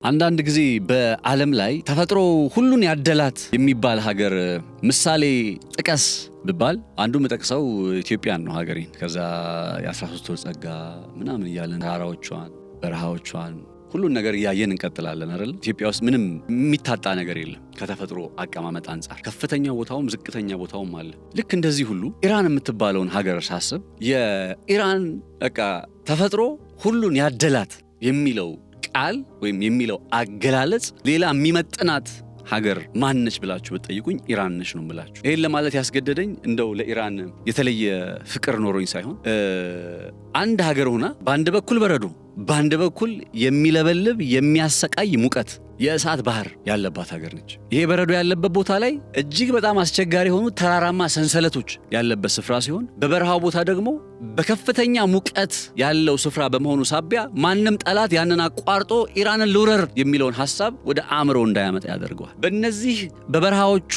አንዳንድ ጊዜ በዓለም ላይ ተፈጥሮ ሁሉን ያደላት የሚባል ሀገር ምሳሌ ጥቀስ ብባል አንዱ መጠቅሰው ኢትዮጵያን ነው ሀገሬን። ከዛ የ13 ወር ጸጋ ምናምን እያለን ተራራዎቿን፣ በረሃዎቿን ሁሉን ነገር እያየን እንቀጥላለን አይደል? ኢትዮጵያ ውስጥ ምንም የሚታጣ ነገር የለም ከተፈጥሮ አቀማመጥ አንጻር። ከፍተኛ ቦታውም ዝቅተኛ ቦታውም አለ። ልክ እንደዚህ ሁሉ ኢራን የምትባለውን ሀገር ሳስብ የኢራን ተፈጥሮ ሁሉን ያደላት የሚለው ቃል ወይም የሚለው አገላለጽ ሌላ የሚመጥናት ሀገር ማነች ብላችሁ ብትጠይቁኝ ኢራን ነች ነው ብላችሁ። ይሄን ለማለት ያስገደደኝ እንደው ለኢራን የተለየ ፍቅር ኖሮኝ ሳይሆን አንድ ሀገር ሆና በአንድ በኩል በረዶ፣ በአንድ በኩል የሚለበልብ የሚያሰቃይ ሙቀት የእሳት ባህር ያለባት ሀገር ነች። ይሄ በረዶ ያለበት ቦታ ላይ እጅግ በጣም አስቸጋሪ የሆኑ ተራራማ ሰንሰለቶች ያለበት ስፍራ ሲሆን፣ በበረሃው ቦታ ደግሞ በከፍተኛ ሙቀት ያለው ስፍራ በመሆኑ ሳቢያ ማንም ጠላት ያንን አቋርጦ ኢራንን ልውረር የሚለውን ሐሳብ ወደ አእምሮ እንዳያመጣ ያደርገዋል። በእነዚህ በበረሃዎቹ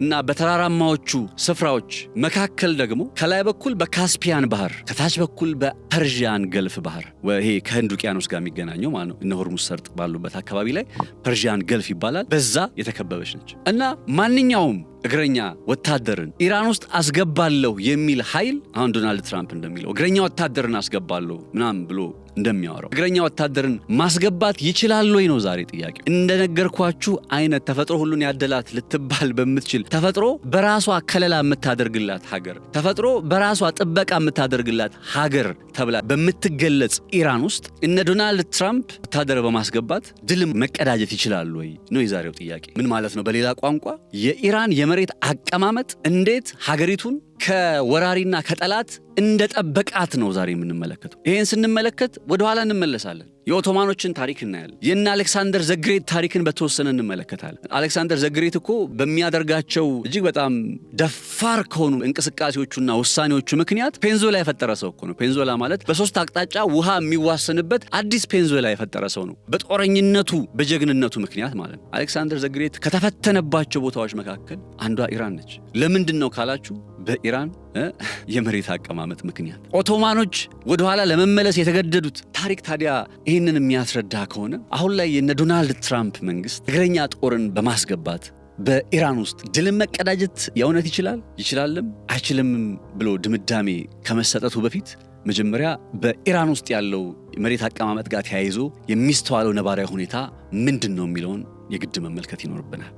እና በተራራማዎቹ ስፍራዎች መካከል ደግሞ ከላይ በኩል በካስፒያን ባህር፣ ከታች በኩል በፐርዥያን ገልፍ ባህር ይሄ ከህንድ ውቅያኖስ ጋር የሚገናኘው ማለት ነው። እነ ሆርሙዝ ሰርጥ ባሉበት አካባቢ ላይ ፐርዥያን ገልፍ ይባላል። በዛ የተከበበች ነች እና ማንኛውም እግረኛ ወታደርን ኢራን ውስጥ አስገባለሁ የሚል ኃይል አሁን ዶናልድ ትራምፕ እንደሚለው እግረኛ ወታደርን አስገባለሁ ምናምን ብሎ እንደሚያወራው እግረኛ ወታደርን ማስገባት ይችላል ወይ ነው ዛሬ ጥያቄው። እንደነገርኳችሁ አይነት ተፈጥሮ ሁሉን ያደላት ልትባል በምትችል ተፈጥሮ በራሷ ከለላ የምታደርግላት ሀገር፣ ተፈጥሮ በራሷ ጥበቃ የምታደርግላት ሀገር ተብላ በምትገለጽ ኢራን ውስጥ እነ ዶናልድ ትራምፕ ወታደር በማስገባት ድልም መቀዳጀት ይችላል ወይ ነው የዛሬው ጥያቄ። ምን ማለት ነው? በሌላ ቋንቋ የኢራን የመሬት አቀማመጥ እንዴት ሀገሪቱን ከወራሪና ከጠላት እንደ ጠበቃት ነው ዛሬ የምንመለከተው። ይሄን ስንመለከት ወደ ኋላ እንመለሳለን። የኦቶማኖችን ታሪክ እናያለን። የእነ አሌክሳንደር ዘግሬት ታሪክን በተወሰነ እንመለከታለን። አሌክሳንደር ዘግሬት እኮ በሚያደርጋቸው እጅግ በጣም ደፋር ከሆኑ እንቅስቃሴዎቹና ውሳኔዎቹ ምክንያት ፔንዞላ የፈጠረ ሰው እኮ ነው። ፔንዞላ ማለት በሶስት አቅጣጫ ውሃ የሚዋሰንበት አዲስ ፔንዞላ የፈጠረ ሰው ነው። በጦረኝነቱ በጀግንነቱ ምክንያት ማለት ነው። አሌክሳንደር ዘግሬት ከተፈተነባቸው ቦታዎች መካከል አንዷ ኢራን ነች። ለምንድን ነው ካላችሁ በኢራን የመሬት አቀማመጥ ምክንያት ኦቶማኖች ወደኋላ ለመመለስ የተገደዱት ታሪክ ታዲያ ይህንን የሚያስረዳ ከሆነ አሁን ላይ የነ ዶናልድ ትራምፕ መንግስት እግረኛ ጦርን በማስገባት በኢራን ውስጥ ድልን መቀዳጀት የእውነት ይችላልም አይችልምም ብሎ ድምዳሜ ከመሰጠቱ በፊት መጀመሪያ በኢራን ውስጥ ያለው መሬት አቀማመጥ ጋር ተያይዞ የሚስተዋለው ነባራዊ ሁኔታ ምንድን ነው የሚለውን የግድ መመልከት ይኖርብናል።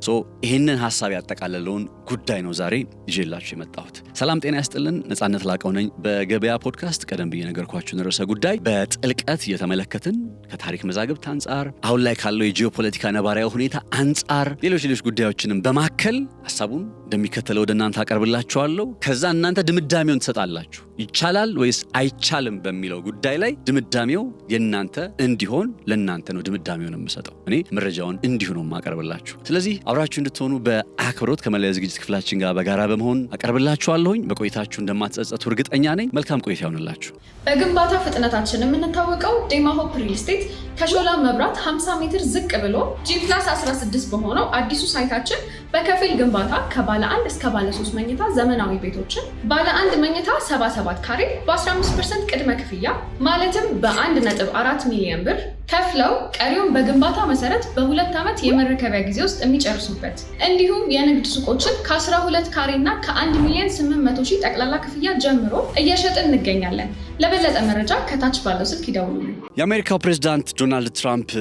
ይህንን ሐሳብ ያጠቃለለውን ጉዳይ ነው ዛሬ ይዤላችሁ የመጣሁት። ሰላም ጤና ያስጥልን። ነጻነት ላቀው ነኝ። በገበያ ፖድካስት ቀደም ብዬ ነገርኳችሁን ርዕሰ ጉዳይ በጥልቀት እየተመለከትን ከታሪክ መዛግብት አንጻር፣ አሁን ላይ ካለው የጂኦፖለቲካ ነባራዊ ሁኔታ አንጻር ሌሎች ጉዳዮችንም በማከል ሐሳቡን እንደሚከተለው ወደ እናንተ አቀርብላችኋለሁ። ከዛ እናንተ ድምዳሜውን ትሰጣላችሁ። ይቻላል ወይስ አይቻልም በሚለው ጉዳይ ላይ ድምዳሜው የእናንተ እንዲሆን ለእናንተ ነው ድምዳሜውን የምሰጠው። እኔ መረጃውን እንዲሁ ነው ማቀርብላችሁ። ስለዚህ አብራችሁ እንድትሆኑ በአክብሮት ከመለያ ዝግጅት ክፍላችን ጋር በጋራ በመሆን አቀርብላችኋለሁኝ። በቆይታችሁ እንደማትጸጸቱ እርግጠኛ ነኝ። መልካም ቆይታ ይሁንላችሁ። በግንባታ ፍጥነታችን የምንታወቀው ዴማ ሆፕ ሪል ስቴት ከሾላ መብራት 50 ሜትር ዝቅ ብሎ G+16 በሆነው አዲሱ ሳይታችን በከፊል ግንባታ ከባለ 1 እስከ ባለ 3 መኝታ ዘመናዊ ቤቶችን ባለ 1 መኝታ 77 ካሬ በ15% ቅድመ ክፍያ ማለትም በ1.4 ሚሊዮን ብር ከፍለው ቀሪውን በግንባታ መሰረት በ2 ዓመት የመረከቢያ ጊዜ ውስጥ የሚጨርሱበት እንዲሁም የንግድ ሱቆችን ከ12 ካሬ እና ከ1 ሚሊዮን 800 ሺህ ጠቅላላ ክፍያ ጀምሮ እየሸጥን እንገኛለን። ለበለጠ መረጃ ከታች ባለው ስልክ ይደውሉ። የአሜሪካው ፕሬዝዳንት ዶናልድ ትራምፕ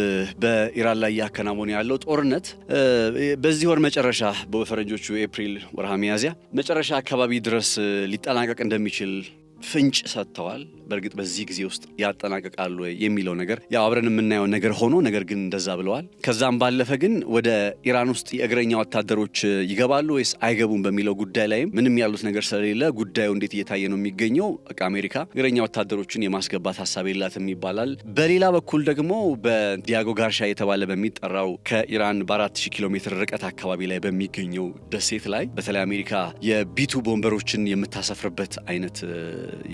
በኢራን ላይ ያከናወነ ያለው ጦርነት በዚህ ወር መጨረሻ በፈረንጆቹ ኤፕሪል ወርሃ ሚያዝያ መጨረሻ አካባቢ ድረስ ሊጠናቀቅ እንደሚችል ፍንጭ ሰጥተዋል። በእርግጥ በዚህ ጊዜ ውስጥ ያጠናቀቃሉ የሚለው ነገር ያው አብረን የምናየው ነገር ሆኖ ነገር ግን እንደዛ ብለዋል። ከዛም ባለፈ ግን ወደ ኢራን ውስጥ የእግረኛ ወታደሮች ይገባሉ ወይስ አይገቡም በሚለው ጉዳይ ላይም ምንም ያሉት ነገር ስለሌለ ጉዳዩ እንዴት እየታየ ነው የሚገኘው። አሜሪካ እግረኛ ወታደሮችን የማስገባት ሀሳብ የላትም ይባላል። በሌላ በኩል ደግሞ በዲያጎ ጋርሻ የተባለ በሚጠራው ከኢራን በ4000 ኪሎ ሜትር ርቀት አካባቢ ላይ በሚገኘው ደሴት ላይ በተለይ አሜሪካ የቢቱ ቦምበሮችን የምታሰፍርበት አይነት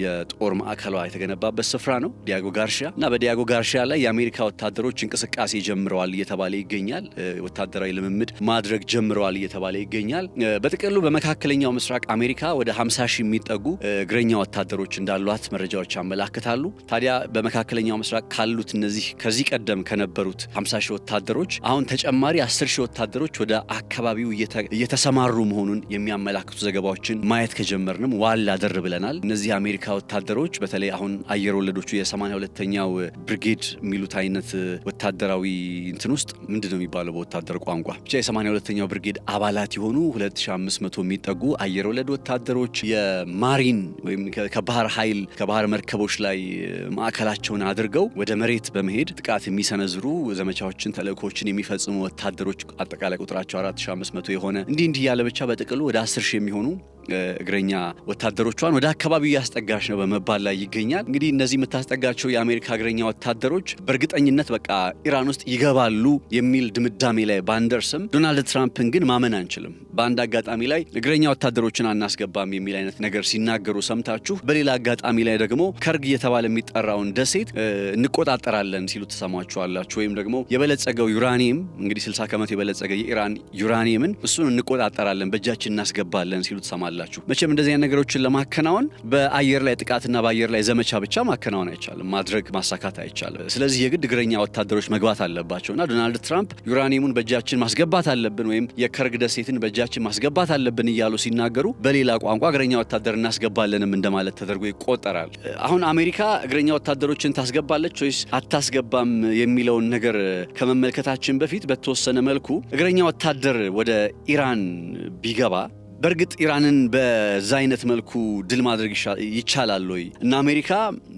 የጦር ማዕከሏ የተገነባበት ስፍራ ነው ዲያጎ ጋርሺያ እና በዲያጎ ጋርሺያ ላይ የአሜሪካ ወታደሮች እንቅስቃሴ ጀምረዋል እየተባለ ይገኛል። ወታደራዊ ልምምድ ማድረግ ጀምረዋል እየተባለ ይገኛል። በጥቅሉ በመካከለኛው ምስራቅ አሜሪካ ወደ 50 ሺህ የሚጠጉ እግረኛ ወታደሮች እንዳሏት መረጃዎች ያመላክታሉ። ታዲያ በመካከለኛው ምስራቅ ካሉት እነዚህ ከዚህ ቀደም ከነበሩት 50 ሺህ ወታደሮች አሁን ተጨማሪ 10 ሺህ ወታደሮች ወደ አካባቢው እየተሰማሩ መሆኑን የሚያመላክቱ ዘገባዎችን ማየት ከጀመርንም ዋላ ደር ብለናል። እነዚህ የአሜሪካ ወታደሮች በተለይ አሁን አየር ወለዶቹ የ82ኛው ብርጌድ የሚሉት አይነት ወታደራዊ እንትን ውስጥ ምንድነው የሚባለው በወታደር ቋንቋ ብቻ የ82ኛው ብርጌድ አባላት የሆኑ 2500 የሚጠጉ አየር ወለድ ወታደሮች የማሪን ወይም ከባህር ኃይል ከባህር መርከቦች ላይ ማዕከላቸውን አድርገው ወደ መሬት በመሄድ ጥቃት የሚሰነዝሩ ዘመቻዎችን ተልእኮችን የሚፈጽሙ ወታደሮች አጠቃላይ ቁጥራቸው 4500 የሆነ እንዲህ ያለ ብቻ በጥቅሉ ወደ 10 ሺህ የሚሆኑ እግረኛ ወታደሮቿን ወደ አካባቢው ያስጠጋች ነው በመባል ላይ ይገኛል። እንግዲህ እነዚህ የምታስጠጋቸው የአሜሪካ እግረኛ ወታደሮች በእርግጠኝነት በቃ ኢራን ውስጥ ይገባሉ የሚል ድምዳሜ ላይ ባንደርስም ዶናልድ ትራምፕን ግን ማመን አንችልም። በአንድ አጋጣሚ ላይ እግረኛ ወታደሮችን አናስገባም የሚል አይነት ነገር ሲናገሩ ሰምታችሁ፣ በሌላ አጋጣሚ ላይ ደግሞ ከርግ እየተባለ የሚጠራውን ደሴት እንቆጣጠራለን ሲሉ ተሰማችኋላችሁ። ወይም ደግሞ የበለጸገው ዩራኒየም እንግዲህ 60 ከመቶ የበለጸገ የኢራን ዩራኒየምን እሱን እንቆጣጠራለን በእጃችን እናስገባለን ሲሉ ተሰማላችሁ። መቼም እንደዚህ አይነት ነገሮችን ለማከናወን በአየር ላይ ጥቃትና በአየር ላይ ዘመቻ ብቻ ማከናወን አይቻልም፣ ማድረግ ማሳካት አይቻልም። ስለዚህ የግድ እግረኛ ወታደሮች መግባት አለባቸውና ዶናልድ ትራምፕ ዩራኒየሙን በእጃችን ማስገባት አለብን ወይም የከርግ ደሴትን በእጃችን ማስገባት አለብን እያሉ ሲናገሩ በሌላ ቋንቋ እግረኛ ወታደር እናስገባለንም እንደማለት ተደርጎ ይቆጠራል። አሁን አሜሪካ እግረኛ ወታደሮችን ታስገባለች ወይስ አታስገባም የሚለውን ነገር ከመመልከታችን በፊት በተወሰነ መልኩ እግረኛ ወታደር ወደ ኢራን ቢገባ በእርግጥ ኢራንን በዛ አይነት መልኩ ድል ማድረግ ይቻላል ወይ እና አሜሪካ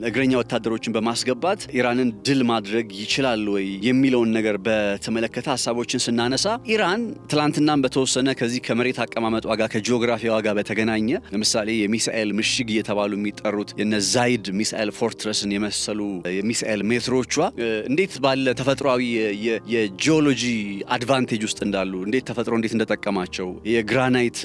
እግረኛ ወታደሮችን በማስገባት ኢራንን ድል ማድረግ ይችላል ወይ የሚለውን ነገር በተመለከተ ሀሳቦችን ስናነሳ ኢራን ትላንትናም በተወሰነ ከዚህ ከመሬት አቀማመጧ ጋር ከጂኦግራፊዋ ጋር በተገናኘ ለምሳሌ የሚሳኤል ምሽግ እየተባሉ የሚጠሩት የነ ዛይድ ሚሳኤል ፎርትረስን የመሰሉ የሚሳኤል ሜትሮቿ እንዴት ባለ ተፈጥሯዊ የጂኦሎጂ አድቫንቴጅ ውስጥ እንዳሉ እንዴት ተፈጥሮ እንዴት እንደጠቀማቸው የግራናይት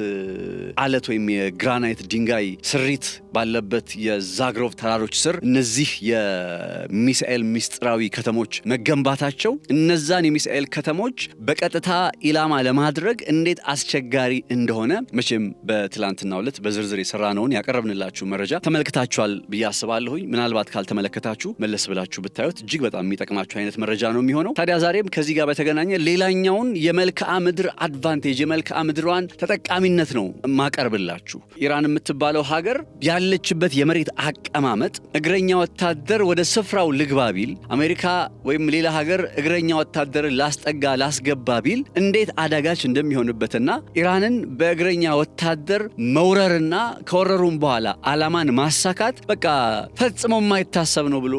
አለት ወይም የግራናይት ድንጋይ ስሪት ባለበት የዛግሮቭ ተራሮች ስር እነዚህ የሚሳኤል ሚስጥራዊ ከተሞች መገንባታቸው እነዛን የሚሳኤል ከተሞች በቀጥታ ኢላማ ለማድረግ እንዴት አስቸጋሪ እንደሆነ መቼም በትላንትናው ዕለት በዝርዝር የሰራነውን ያቀረብንላችሁ መረጃ ተመልክታችኋል ብዬ አስባለሁኝ። ምናልባት ካልተመለከታችሁ መለስ ብላችሁ ብታዩት እጅግ በጣም የሚጠቅማችሁ አይነት መረጃ ነው የሚሆነው። ታዲያ ዛሬም ከዚህ ጋር በተገናኘ ሌላኛውን የመልክዓ ምድር አድቫንቴጅ የመልክዓ ምድሯን ተጠቃሚነት ነው ማቀርብላችሁ። ኢራን የምትባለው ሀገር ያለችበት የመሬት አቀማመጥ እግረኛ ወታደር ወደ ስፍራው ልግባ ቢል አሜሪካ ወይም ሌላ ሀገር እግረኛ ወታደር ላስገባ ቢል እንዴት አዳጋች እንደሚሆንበትና ኢራንን በእግረኛ ወታደር መውረርና ከወረሩም በኋላ አላማን ማሳካት በቃ ፈጽሞ የማይታሰብ ነው ብሎ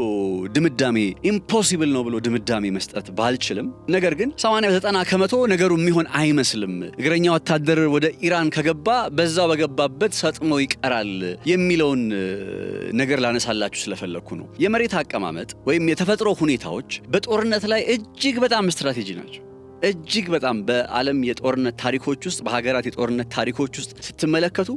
ድምዳሜ ኢምፖሲብል ነው ብሎ ድምዳሜ መስጠት ባልችልም፣ ነገር ግን 80-90 ከመቶ ነገሩ የሚሆን አይመስልም። እግረኛ ወታደር ወደ ኢራን ከገባ በዛው በገባበት ሰጥሞ ይቀራል የሚለውን ነገር ላነሳላችሁ ስለፈለኩ ነው። የመሬት አቀማመጥ ወይም የተፈጥሮ ሁኔታዎች በጦርነት ላይ እጅግ በጣም ስትራቴጂ ናቸው። እጅግ በጣም በዓለም የጦርነት ታሪኮች ውስጥ በሀገራት የጦርነት ታሪኮች ውስጥ ስትመለከቱ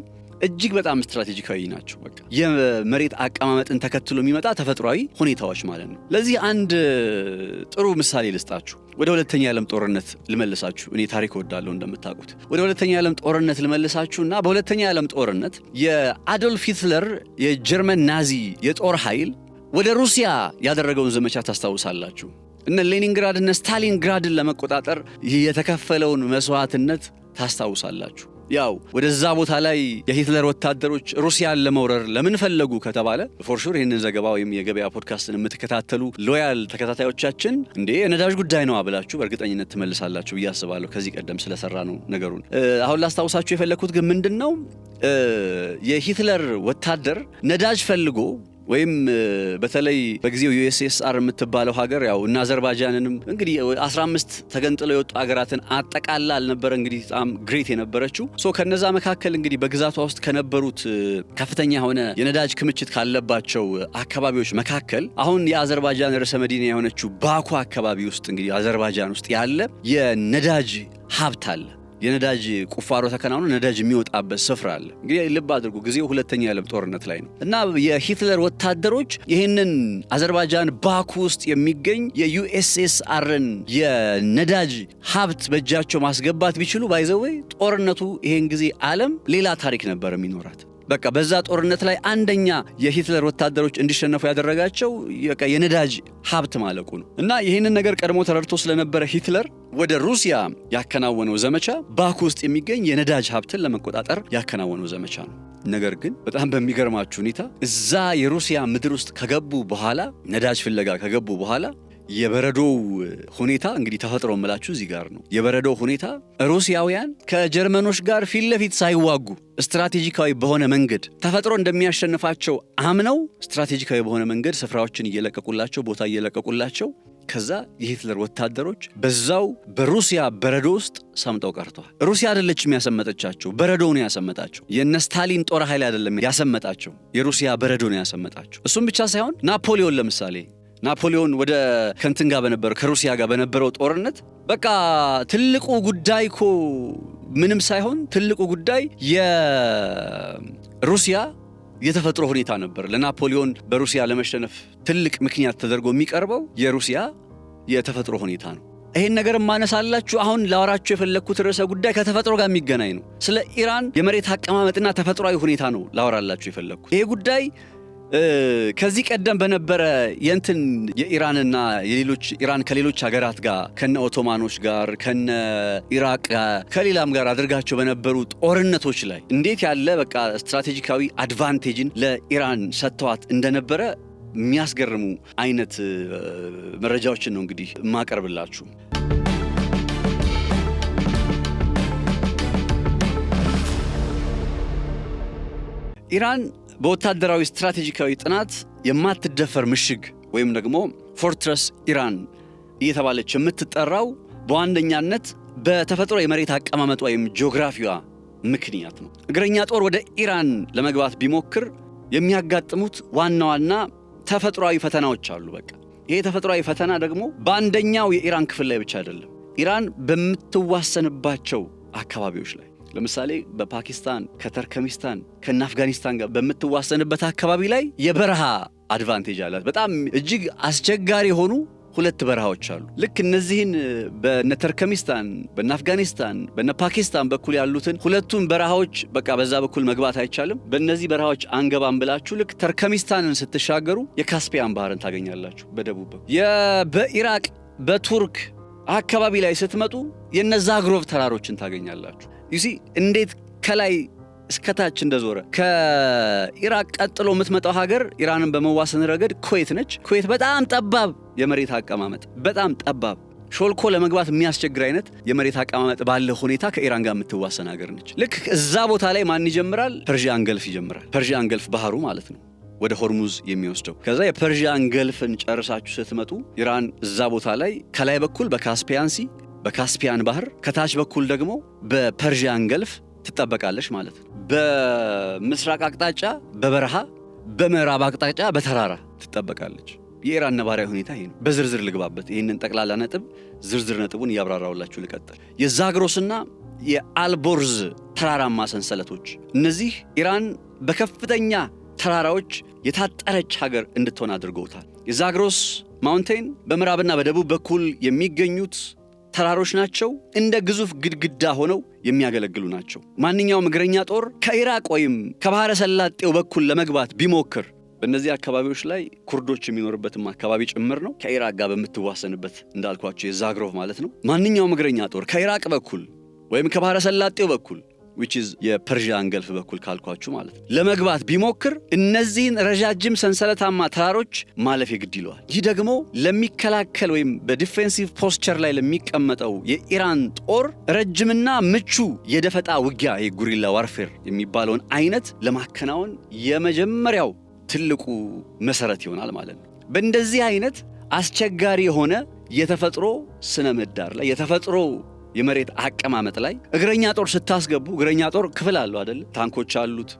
እጅግ በጣም ስትራቴጂካዊ ናቸው። በቃ የመሬት አቀማመጥን ተከትሎ የሚመጣ ተፈጥሯዊ ሁኔታዎች ማለት ነው። ለዚህ አንድ ጥሩ ምሳሌ ልስጣችሁ። ወደ ሁለተኛ የዓለም ጦርነት ልመልሳችሁ። እኔ ታሪክ እወዳለሁ እንደምታውቁት። ወደ ሁለተኛ የዓለም ጦርነት ልመልሳችሁና በሁለተኛ የዓለም ጦርነት የአዶልፍ ሂትለር የጀርመን ናዚ የጦር ኃይል ወደ ሩሲያ ያደረገውን ዘመቻ ታስታውሳላችሁ። እነ ሌኒንግራድ እነ ስታሊንግራድን ለመቆጣጠር የተከፈለውን መስዋዕትነት ታስታውሳላችሁ። ያው ወደዛ ቦታ ላይ የሂትለር ወታደሮች ሩሲያን ለመውረር ለምን ፈለጉ ከተባለ ፎርሹር ይህንን ዘገባ ወይም የገበያ ፖድካስትን የምትከታተሉ ሎያል ተከታታዮቻችን እንዴ የነዳጅ ጉዳይ ነው ብላችሁ በእርግጠኝነት ትመልሳላችሁ ብዬ አስባለሁ። ከዚህ ቀደም ስለሰራ ነው ነገሩን። አሁን ላስታውሳችሁ የፈለኩት ግን ምንድነው የሂትለር ወታደር ነዳጅ ፈልጎ ወይም በተለይ በጊዜው ዩኤስኤስአር የምትባለው ሀገር ያው እና አዘርባይጃንንም እንግዲህ 15 ተገንጥለው የወጡ ሀገራትን አጠቃላ አልነበረ እንግዲህ በጣም ግሬት የነበረችው ከነዛ መካከል እንግዲህ በግዛቷ ውስጥ ከነበሩት ከፍተኛ የሆነ የነዳጅ ክምችት ካለባቸው አካባቢዎች መካከል አሁን የአዘርባይጃን ርዕሰ መዲና የሆነችው ባኩ አካባቢ ውስጥ እንግዲህ አዘርባይጃን ውስጥ ያለ የነዳጅ ሀብት አለ። የነዳጅ ቁፋሮ ተከናውኖ ነዳጅ የሚወጣበት ስፍራ አለ። እንግዲህ ልብ አድርጉ ጊዜው ሁለተኛው የዓለም ጦርነት ላይ ነው እና የሂትለር ወታደሮች ይህንን አዘርባይጃን ባኩ ውስጥ የሚገኝ የዩኤስኤስአርን የነዳጅ ሀብት በእጃቸው ማስገባት ቢችሉ ባይዘወይ ጦርነቱ ይሄን ጊዜ ዓለም ሌላ ታሪክ ነበር የሚኖራት። በቃ በዛ ጦርነት ላይ አንደኛ የሂትለር ወታደሮች እንዲሸነፉ ያደረጋቸው በቃ የነዳጅ ሀብት ማለቁ ነው እና ይህንን ነገር ቀድሞ ተረድቶ ስለነበረ ሂትለር ወደ ሩሲያ ያከናወነው ዘመቻ ባኩ ውስጥ የሚገኝ የነዳጅ ሀብትን ለመቆጣጠር ያከናወነው ዘመቻ ነው። ነገር ግን በጣም በሚገርማችሁ ሁኔታ እዛ የሩሲያ ምድር ውስጥ ከገቡ በኋላ ነዳጅ ፍለጋ ከገቡ በኋላ የበረዶው ሁኔታ እንግዲህ ተፈጥሮ መላችሁ እዚህ ጋር ነው። የበረዶው ሁኔታ ሩሲያውያን ከጀርመኖች ጋር ፊት ለፊት ሳይዋጉ ስትራቴጂካዊ በሆነ መንገድ ተፈጥሮ እንደሚያሸንፋቸው አምነው ስትራቴጂካዊ በሆነ መንገድ ስፍራዎችን እየለቀቁላቸው ቦታ እየለቀቁላቸው ከዛ የሂትለር ወታደሮች በዛው በሩሲያ በረዶ ውስጥ ሰምጠው ቀርተዋል። ሩሲያ አይደለችም ያሰመጠቻቸው፣ በረዶ ነው ያሰመጣቸው። የነ ስታሊን ጦር ኃይል አይደለም ያሰመጣቸው፣ የሩሲያ በረዶ ነው ያሰመጣቸው። እሱም ብቻ ሳይሆን ናፖሊዮን ለምሳሌ ናፖሊዮን ወደ ከንትን ጋር በነበረው ከሩሲያ ጋር በነበረው ጦርነት በቃ ትልቁ ጉዳይ እኮ ምንም ሳይሆን ትልቁ ጉዳይ የሩሲያ የተፈጥሮ ሁኔታ ነበር። ለናፖሊዮን በሩሲያ ለመሸነፍ ትልቅ ምክንያት ተደርጎ የሚቀርበው የሩሲያ የተፈጥሮ ሁኔታ ነው። ይሄን ነገር ማነሳላችሁ አሁን ላወራችሁ የፈለኩት ርዕሰ ጉዳይ ከተፈጥሮ ጋር የሚገናኝ ነው። ስለ ኢራን የመሬት አቀማመጥና ተፈጥሯዊ ሁኔታ ነው ላወራላችሁ የፈለኩት። ይሄ ጉዳይ ከዚህ ቀደም በነበረ የኢራንና ኢራን ከሌሎች ሀገራት ጋር ከነ ኦቶማኖች ጋር ከነ ኢራቅ ጋር ከሌላም ጋር አድርጋቸው በነበሩ ጦርነቶች ላይ እንዴት ያለ በቃ ስትራቴጂካዊ አድቫንቴጅን ለኢራን ሰጥተዋት እንደነበረ የሚያስገርሙ አይነት መረጃዎችን ነው እንግዲህ ማቀርብላችሁ። ኢራን በወታደራዊ ስትራቴጂካዊ ጥናት የማትደፈር ምሽግ ወይም ደግሞ ፎርትረስ ኢራን እየተባለች የምትጠራው በዋነኛነት በተፈጥሮ የመሬት አቀማመጥ ወይም ጂኦግራፊዋ ምክንያት ነው። እግረኛ ጦር ወደ ኢራን ለመግባት ቢሞክር የሚያጋጥሙት ዋና ዋና ተፈጥሯዊ ፈተናዎች አሉ። በቃ ይሄ ተፈጥሯዊ ፈተና ደግሞ በአንደኛው የኢራን ክፍል ላይ ብቻ አይደለም፣ ኢራን በምትዋሰንባቸው አካባቢዎች ላይ ለምሳሌ በፓኪስታን ከተርከሚስታን ከና አፍጋኒስታን ጋር በምትዋሰንበት አካባቢ ላይ የበረሃ አድቫንቴጅ አላት። በጣም እጅግ አስቸጋሪ የሆኑ ሁለት በረሃዎች አሉ። ልክ እነዚህን በነተርከሚስታን በናፍጋኒስታን በነፓኪስታን በኩል ያሉትን ሁለቱን በረሃዎች በቃ በዛ በኩል መግባት አይቻልም፣ በእነዚህ በረሃዎች አንገባም ብላችሁ ልክ ተርከሚስታንን ስትሻገሩ የካስፒያን ባህርን ታገኛላችሁ። በደቡብ በኢራቅ በቱርክ አካባቢ ላይ ስትመጡ የነዛግሮቭ ተራሮችን ታገኛላችሁ። ይሲ እንዴት ከላይ እስከታች እንደዞረ ከኢራቅ ቀጥሎ የምትመጣው ሀገር ኢራንን በመዋሰን ረገድ ኩዌት ነች። ኩዌት በጣም ጠባብ የመሬት አቀማመጥ በጣም ጠባብ ሾልኮ ለመግባት የሚያስቸግር አይነት የመሬት አቀማመጥ ባለ ሁኔታ ከኢራን ጋር የምትዋሰን ሀገር ነች። ልክ እዛ ቦታ ላይ ማን ይጀምራል? ፐርሺያን ገልፍ ይጀምራል። ፐርሺያን ገልፍ ባህሩ ማለት ነው ወደ ሆርሙዝ የሚወስደው። ከዛ የፐርሺያን ገልፍን ጨርሳችሁ ስትመጡ ኢራን እዛ ቦታ ላይ ከላይ በኩል በካስፒያን ሲ በካስፒያን ባህር ከታች በኩል ደግሞ በፐርሺያን ገልፍ ትጠበቃለች ማለት ነው። በምስራቅ አቅጣጫ በበረሃ በምዕራብ አቅጣጫ በተራራ ትጠበቃለች። የኢራን ነባራዊ ሁኔታ ይሄ ነው። በዝርዝር ልግባበት። ይህንን ጠቅላላ ነጥብ ዝርዝር ነጥቡን እያብራራውላችሁ ልቀጥል። የዛግሮስና የአልቦርዝ ተራራማ ሰንሰለቶች፣ እነዚህ ኢራን በከፍተኛ ተራራዎች የታጠረች ሀገር እንድትሆን አድርገውታል። የዛግሮስ ማውንቴን በምዕራብና በደቡብ በኩል የሚገኙት ተራሮች ናቸው። እንደ ግዙፍ ግድግዳ ሆነው የሚያገለግሉ ናቸው። ማንኛውም እግረኛ ጦር ከኢራቅ ወይም ከባህረ ሰላጤው በኩል ለመግባት ቢሞክር በእነዚህ አካባቢዎች ላይ ኩርዶች የሚኖርበትም አካባቢ ጭምር ነው። ከኢራቅ ጋር በምትዋሰንበት እንዳልኳቸው የዛግሮቭ ማለት ነው። ማንኛውም እግረኛ ጦር ከኢራቅ በኩል ወይም ከባህረ ሰላጤው በኩል which is የፐርሺያን ገልፍ በኩል ካልኳችሁ ማለት ነው ለመግባት ቢሞክር እነዚህን ረጃጅም ሰንሰለታማ ተራሮች ማለፍ የግድ ይለዋል። ይህ ደግሞ ለሚከላከል ወይም በዲፌንሲቭ ፖስቸር ላይ ለሚቀመጠው የኢራን ጦር ረጅምና ምቹ የደፈጣ ውጊያ የጉሪላ ዋርፌር የሚባለውን አይነት ለማከናወን የመጀመሪያው ትልቁ መሰረት ይሆናል ማለት ነው። በእንደዚህ አይነት አስቸጋሪ የሆነ የተፈጥሮ ስነ ምህዳር ላይ የተፈጥሮ የመሬት አቀማመጥ ላይ እግረኛ ጦር ስታስገቡ እግረኛ ጦር ክፍል አለው አይደል? ታንኮች አሉት፣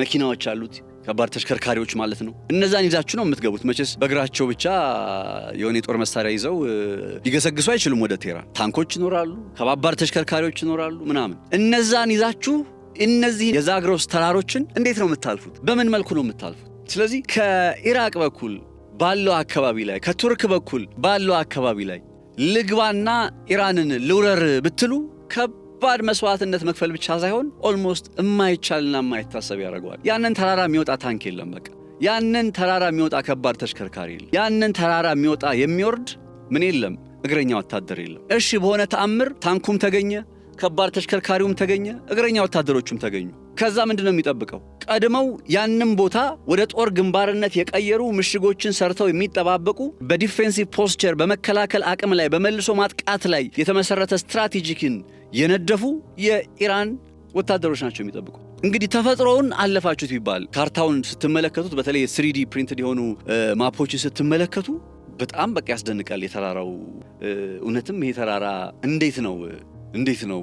መኪናዎች አሉት፣ ከባድ ተሽከርካሪዎች ማለት ነው። እነዛን ይዛችሁ ነው የምትገቡት። መቼስ በእግራቸው ብቻ የሆነ የጦር መሳሪያ ይዘው ሊገሰግሱ አይችሉም ወደ ቴህራን። ታንኮች ይኖራሉ፣ ከባድ ተሽከርካሪዎች ይኖራሉ ምናምን። እነዛን ይዛችሁ እነዚህ የዛግሮስ ተራሮችን እንዴት ነው የምታልፉት? በምን መልኩ ነው የምታልፉት? ስለዚህ ከኢራቅ በኩል ባለው አካባቢ ላይ ከቱርክ በኩል ባለው አካባቢ ላይ ልግባና ኢራንን ልውረር ብትሉ ከባድ መስዋዕትነት መክፈል ብቻ ሳይሆን ኦልሞስት የማይቻልና የማይታሰብ ያደርገዋል። ያንን ተራራ የሚወጣ ታንክ የለም። በቃ ያንን ተራራ የሚወጣ ከባድ ተሽከርካሪ የለም። ያንን ተራራ የሚወጣ የሚወርድ ምን የለም፣ እግረኛ ወታደር የለም። እሺ በሆነ ተአምር ታንኩም ተገኘ፣ ከባድ ተሽከርካሪውም ተገኘ፣ እግረኛ ወታደሮቹም ተገኙ። ከዛ ምንድነው የሚጠብቀው? ቀድመው ያንን ቦታ ወደ ጦር ግንባርነት የቀየሩ ምሽጎችን ሰርተው የሚጠባበቁ በዲፌንሲቭ ፖስቸር በመከላከል አቅም ላይ በመልሶ ማጥቃት ላይ የተመሰረተ ስትራቴጂክን የነደፉ የኢራን ወታደሮች ናቸው የሚጠብቁ። እንግዲህ ተፈጥሮውን አለፋችሁት ይባል ካርታውን ስትመለከቱት፣ በተለይ 3D ፕሪንትድ የሆኑ ማፖችን ስትመለከቱ በጣም በቃ ያስደንቃል የተራራው። እውነትም ይሄ ተራራ እንዴት ነው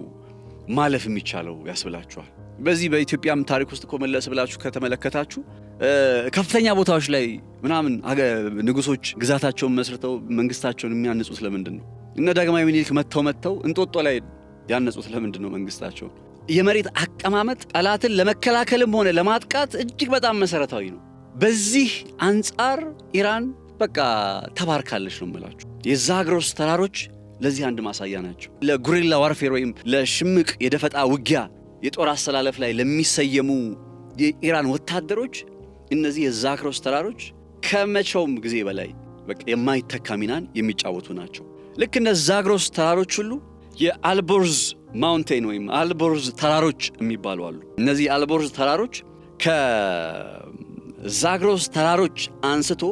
ማለፍ የሚቻለው ያስብላችኋል። በዚህ በኢትዮጵያም ታሪክ ውስጥ መለስ ብላችሁ ከተመለከታችሁ ከፍተኛ ቦታዎች ላይ ምናምን ንጉሶች ግዛታቸውን መስርተው መንግስታቸውን የሚያነጹት ለምንድን ነው? እነ ዳግማዊ ምኒልክ መተው እንጦጦ ላይ ያነጹት ለምንድን ነው መንግስታቸውን? የመሬት አቀማመጥ ጠላትን ለመከላከልም ሆነ ለማጥቃት እጅግ በጣም መሰረታዊ ነው። በዚህ አንጻር ኢራን በቃ ተባርካለች ነው የምላችሁ። የዛግሮስ ተራሮች ለዚህ አንድ ማሳያ ናቸው። ለጉሪላ ዋርፌር ወይም ለሽምቅ የደፈጣ ውጊያ የጦር አሰላለፍ ላይ ለሚሰየሙ የኢራን ወታደሮች እነዚህ የዛግሮስ ተራሮች ከመቼውም ጊዜ በላይ በቃ የማይተካ ሚናን የሚጫወቱ ናቸው። ልክ እነ ዛግሮስ ተራሮች ሁሉ የአልቦርዝ ማውንቴን ወይም አልቦርዝ ተራሮች የሚባሉ አሉ። እነዚህ አልቦርዝ ተራሮች ከዛግሮስ ተራሮች አንስቶ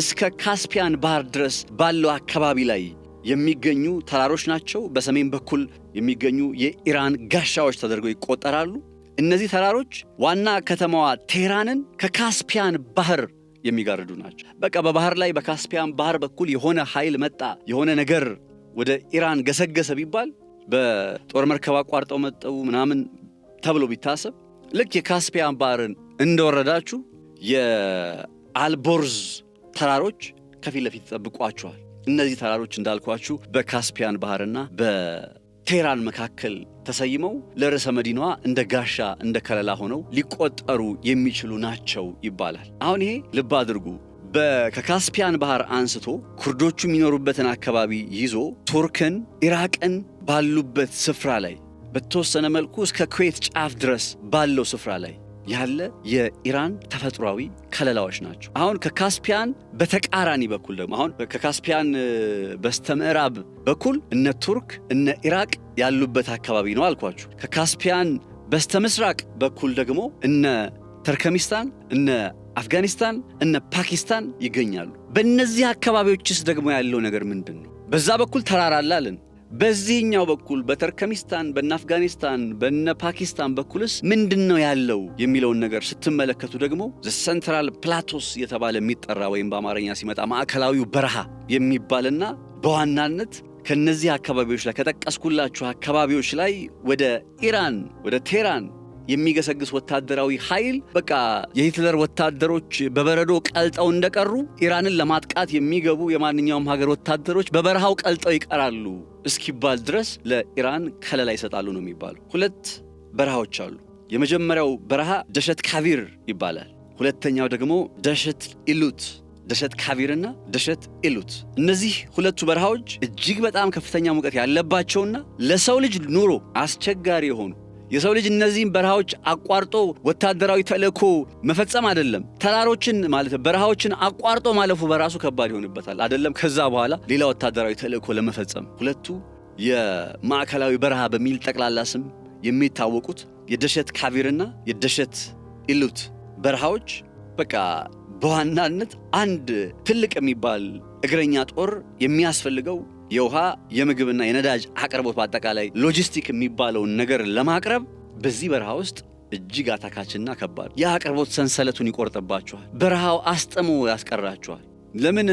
እስከ ካስፒያን ባህር ድረስ ባለው አካባቢ ላይ የሚገኙ ተራሮች ናቸው። በሰሜን በኩል የሚገኙ የኢራን ጋሻዎች ተደርገው ይቆጠራሉ። እነዚህ ተራሮች ዋና ከተማዋ ቴህራንን ከካስፒያን ባህር የሚጋርዱ ናቸው። በቃ በባህር ላይ በካስፒያን ባህር በኩል የሆነ ኃይል መጣ፣ የሆነ ነገር ወደ ኢራን ገሰገሰ ቢባል በጦር መርከብ አቋርጠው መጠው ምናምን ተብሎ ቢታሰብ ልክ የካስፒያን ባህርን እንደወረዳችሁ የአልቦርዝ ተራሮች ከፊት ለፊት ይጠብቋቸዋል። እነዚህ ተራሮች እንዳልኳችሁ በካስፒያን ባህርና በቴህራን መካከል ተሰይመው ለርዕሰ መዲናዋ እንደ ጋሻ እንደ ከለላ ሆነው ሊቆጠሩ የሚችሉ ናቸው ይባላል። አሁን ይሄ ልብ አድርጉ። ከካስፒያን ባህር አንስቶ ኩርዶቹ የሚኖሩበትን አካባቢ ይዞ ቱርክን፣ ኢራቅን ባሉበት ስፍራ ላይ በተወሰነ መልኩ እስከ ኩዌት ጫፍ ድረስ ባለው ስፍራ ላይ ያለ የኢራን ተፈጥሯዊ ከለላዎች ናቸው። አሁን ከካስፒያን በተቃራኒ በኩል ደግሞ አሁን ከካስፒያን በስተምዕራብ በኩል እነ ቱርክ እነ ኢራቅ ያሉበት አካባቢ ነው አልኳችሁ። ከካስፒያን በስተምስራቅ በኩል ደግሞ እነ ተርከሚስታን እነ አፍጋኒስታን እነ ፓኪስታን ይገኛሉ። በእነዚህ አካባቢዎችስ ደግሞ ያለው ነገር ምንድን ነው? በዛ በኩል ተራራ አለን። በዚህኛው በኩል በተርከሚስታን በእነ አፍጋኒስታን በእነ ፓኪስታን በኩልስ ምንድነው ያለው የሚለውን ነገር ስትመለከቱ ደግሞ ሴንትራል ፕላቶስ የተባለ የሚጠራ ወይም በአማርኛ ሲመጣ ማዕከላዊው በረሃ የሚባልና በዋናነት ከነዚህ አካባቢዎች ላይ ከጠቀስኩላችሁ አካባቢዎች ላይ ወደ ኢራን ወደ ቴህራን የሚገሰግስ ወታደራዊ ኃይል በቃ የሂትለር ወታደሮች በበረዶ ቀልጠው እንደቀሩ ኢራንን ለማጥቃት የሚገቡ የማንኛውም ሀገር ወታደሮች በበረሃው ቀልጠው ይቀራሉ እስኪባል ድረስ ለኢራን ከለላ ይሰጣሉ ነው የሚባለው። ሁለት በረሃዎች አሉ። የመጀመሪያው በረሃ ደሸት ካቪር ይባላል። ሁለተኛው ደግሞ ደሸት ኢሉት። ደሸት ካቪርና ደሸት ኢሉት፣ እነዚህ ሁለቱ በረሃዎች እጅግ በጣም ከፍተኛ ሙቀት ያለባቸውና ለሰው ልጅ ኑሮ አስቸጋሪ የሆኑ የሰው ልጅ እነዚህን በረሃዎች አቋርጦ ወታደራዊ ተልእኮ መፈጸም አይደለም ተራሮችን ማለት በረሃዎችን አቋርጦ ማለፉ በራሱ ከባድ ይሆንበታል። አይደለም ከዛ በኋላ ሌላ ወታደራዊ ተልእኮ ለመፈጸም ሁለቱ የማዕከላዊ በረሃ በሚል ጠቅላላ ስም የሚታወቁት የደሸት ካቪርና የደሸት ኢሉት በረሃዎች በቃ በዋናነት አንድ ትልቅ የሚባል እግረኛ ጦር የሚያስፈልገው የውሃ የምግብና የነዳጅ አቅርቦት በአጠቃላይ ሎጂስቲክ የሚባለውን ነገር ለማቅረብ በዚህ በረሃ ውስጥ እጅግ አታካችና ከባድ የአቅርቦት ሰንሰለቱን ይቆርጥባቸዋል። በረሃው አስጠሞ ያስቀራቸዋል። ለምን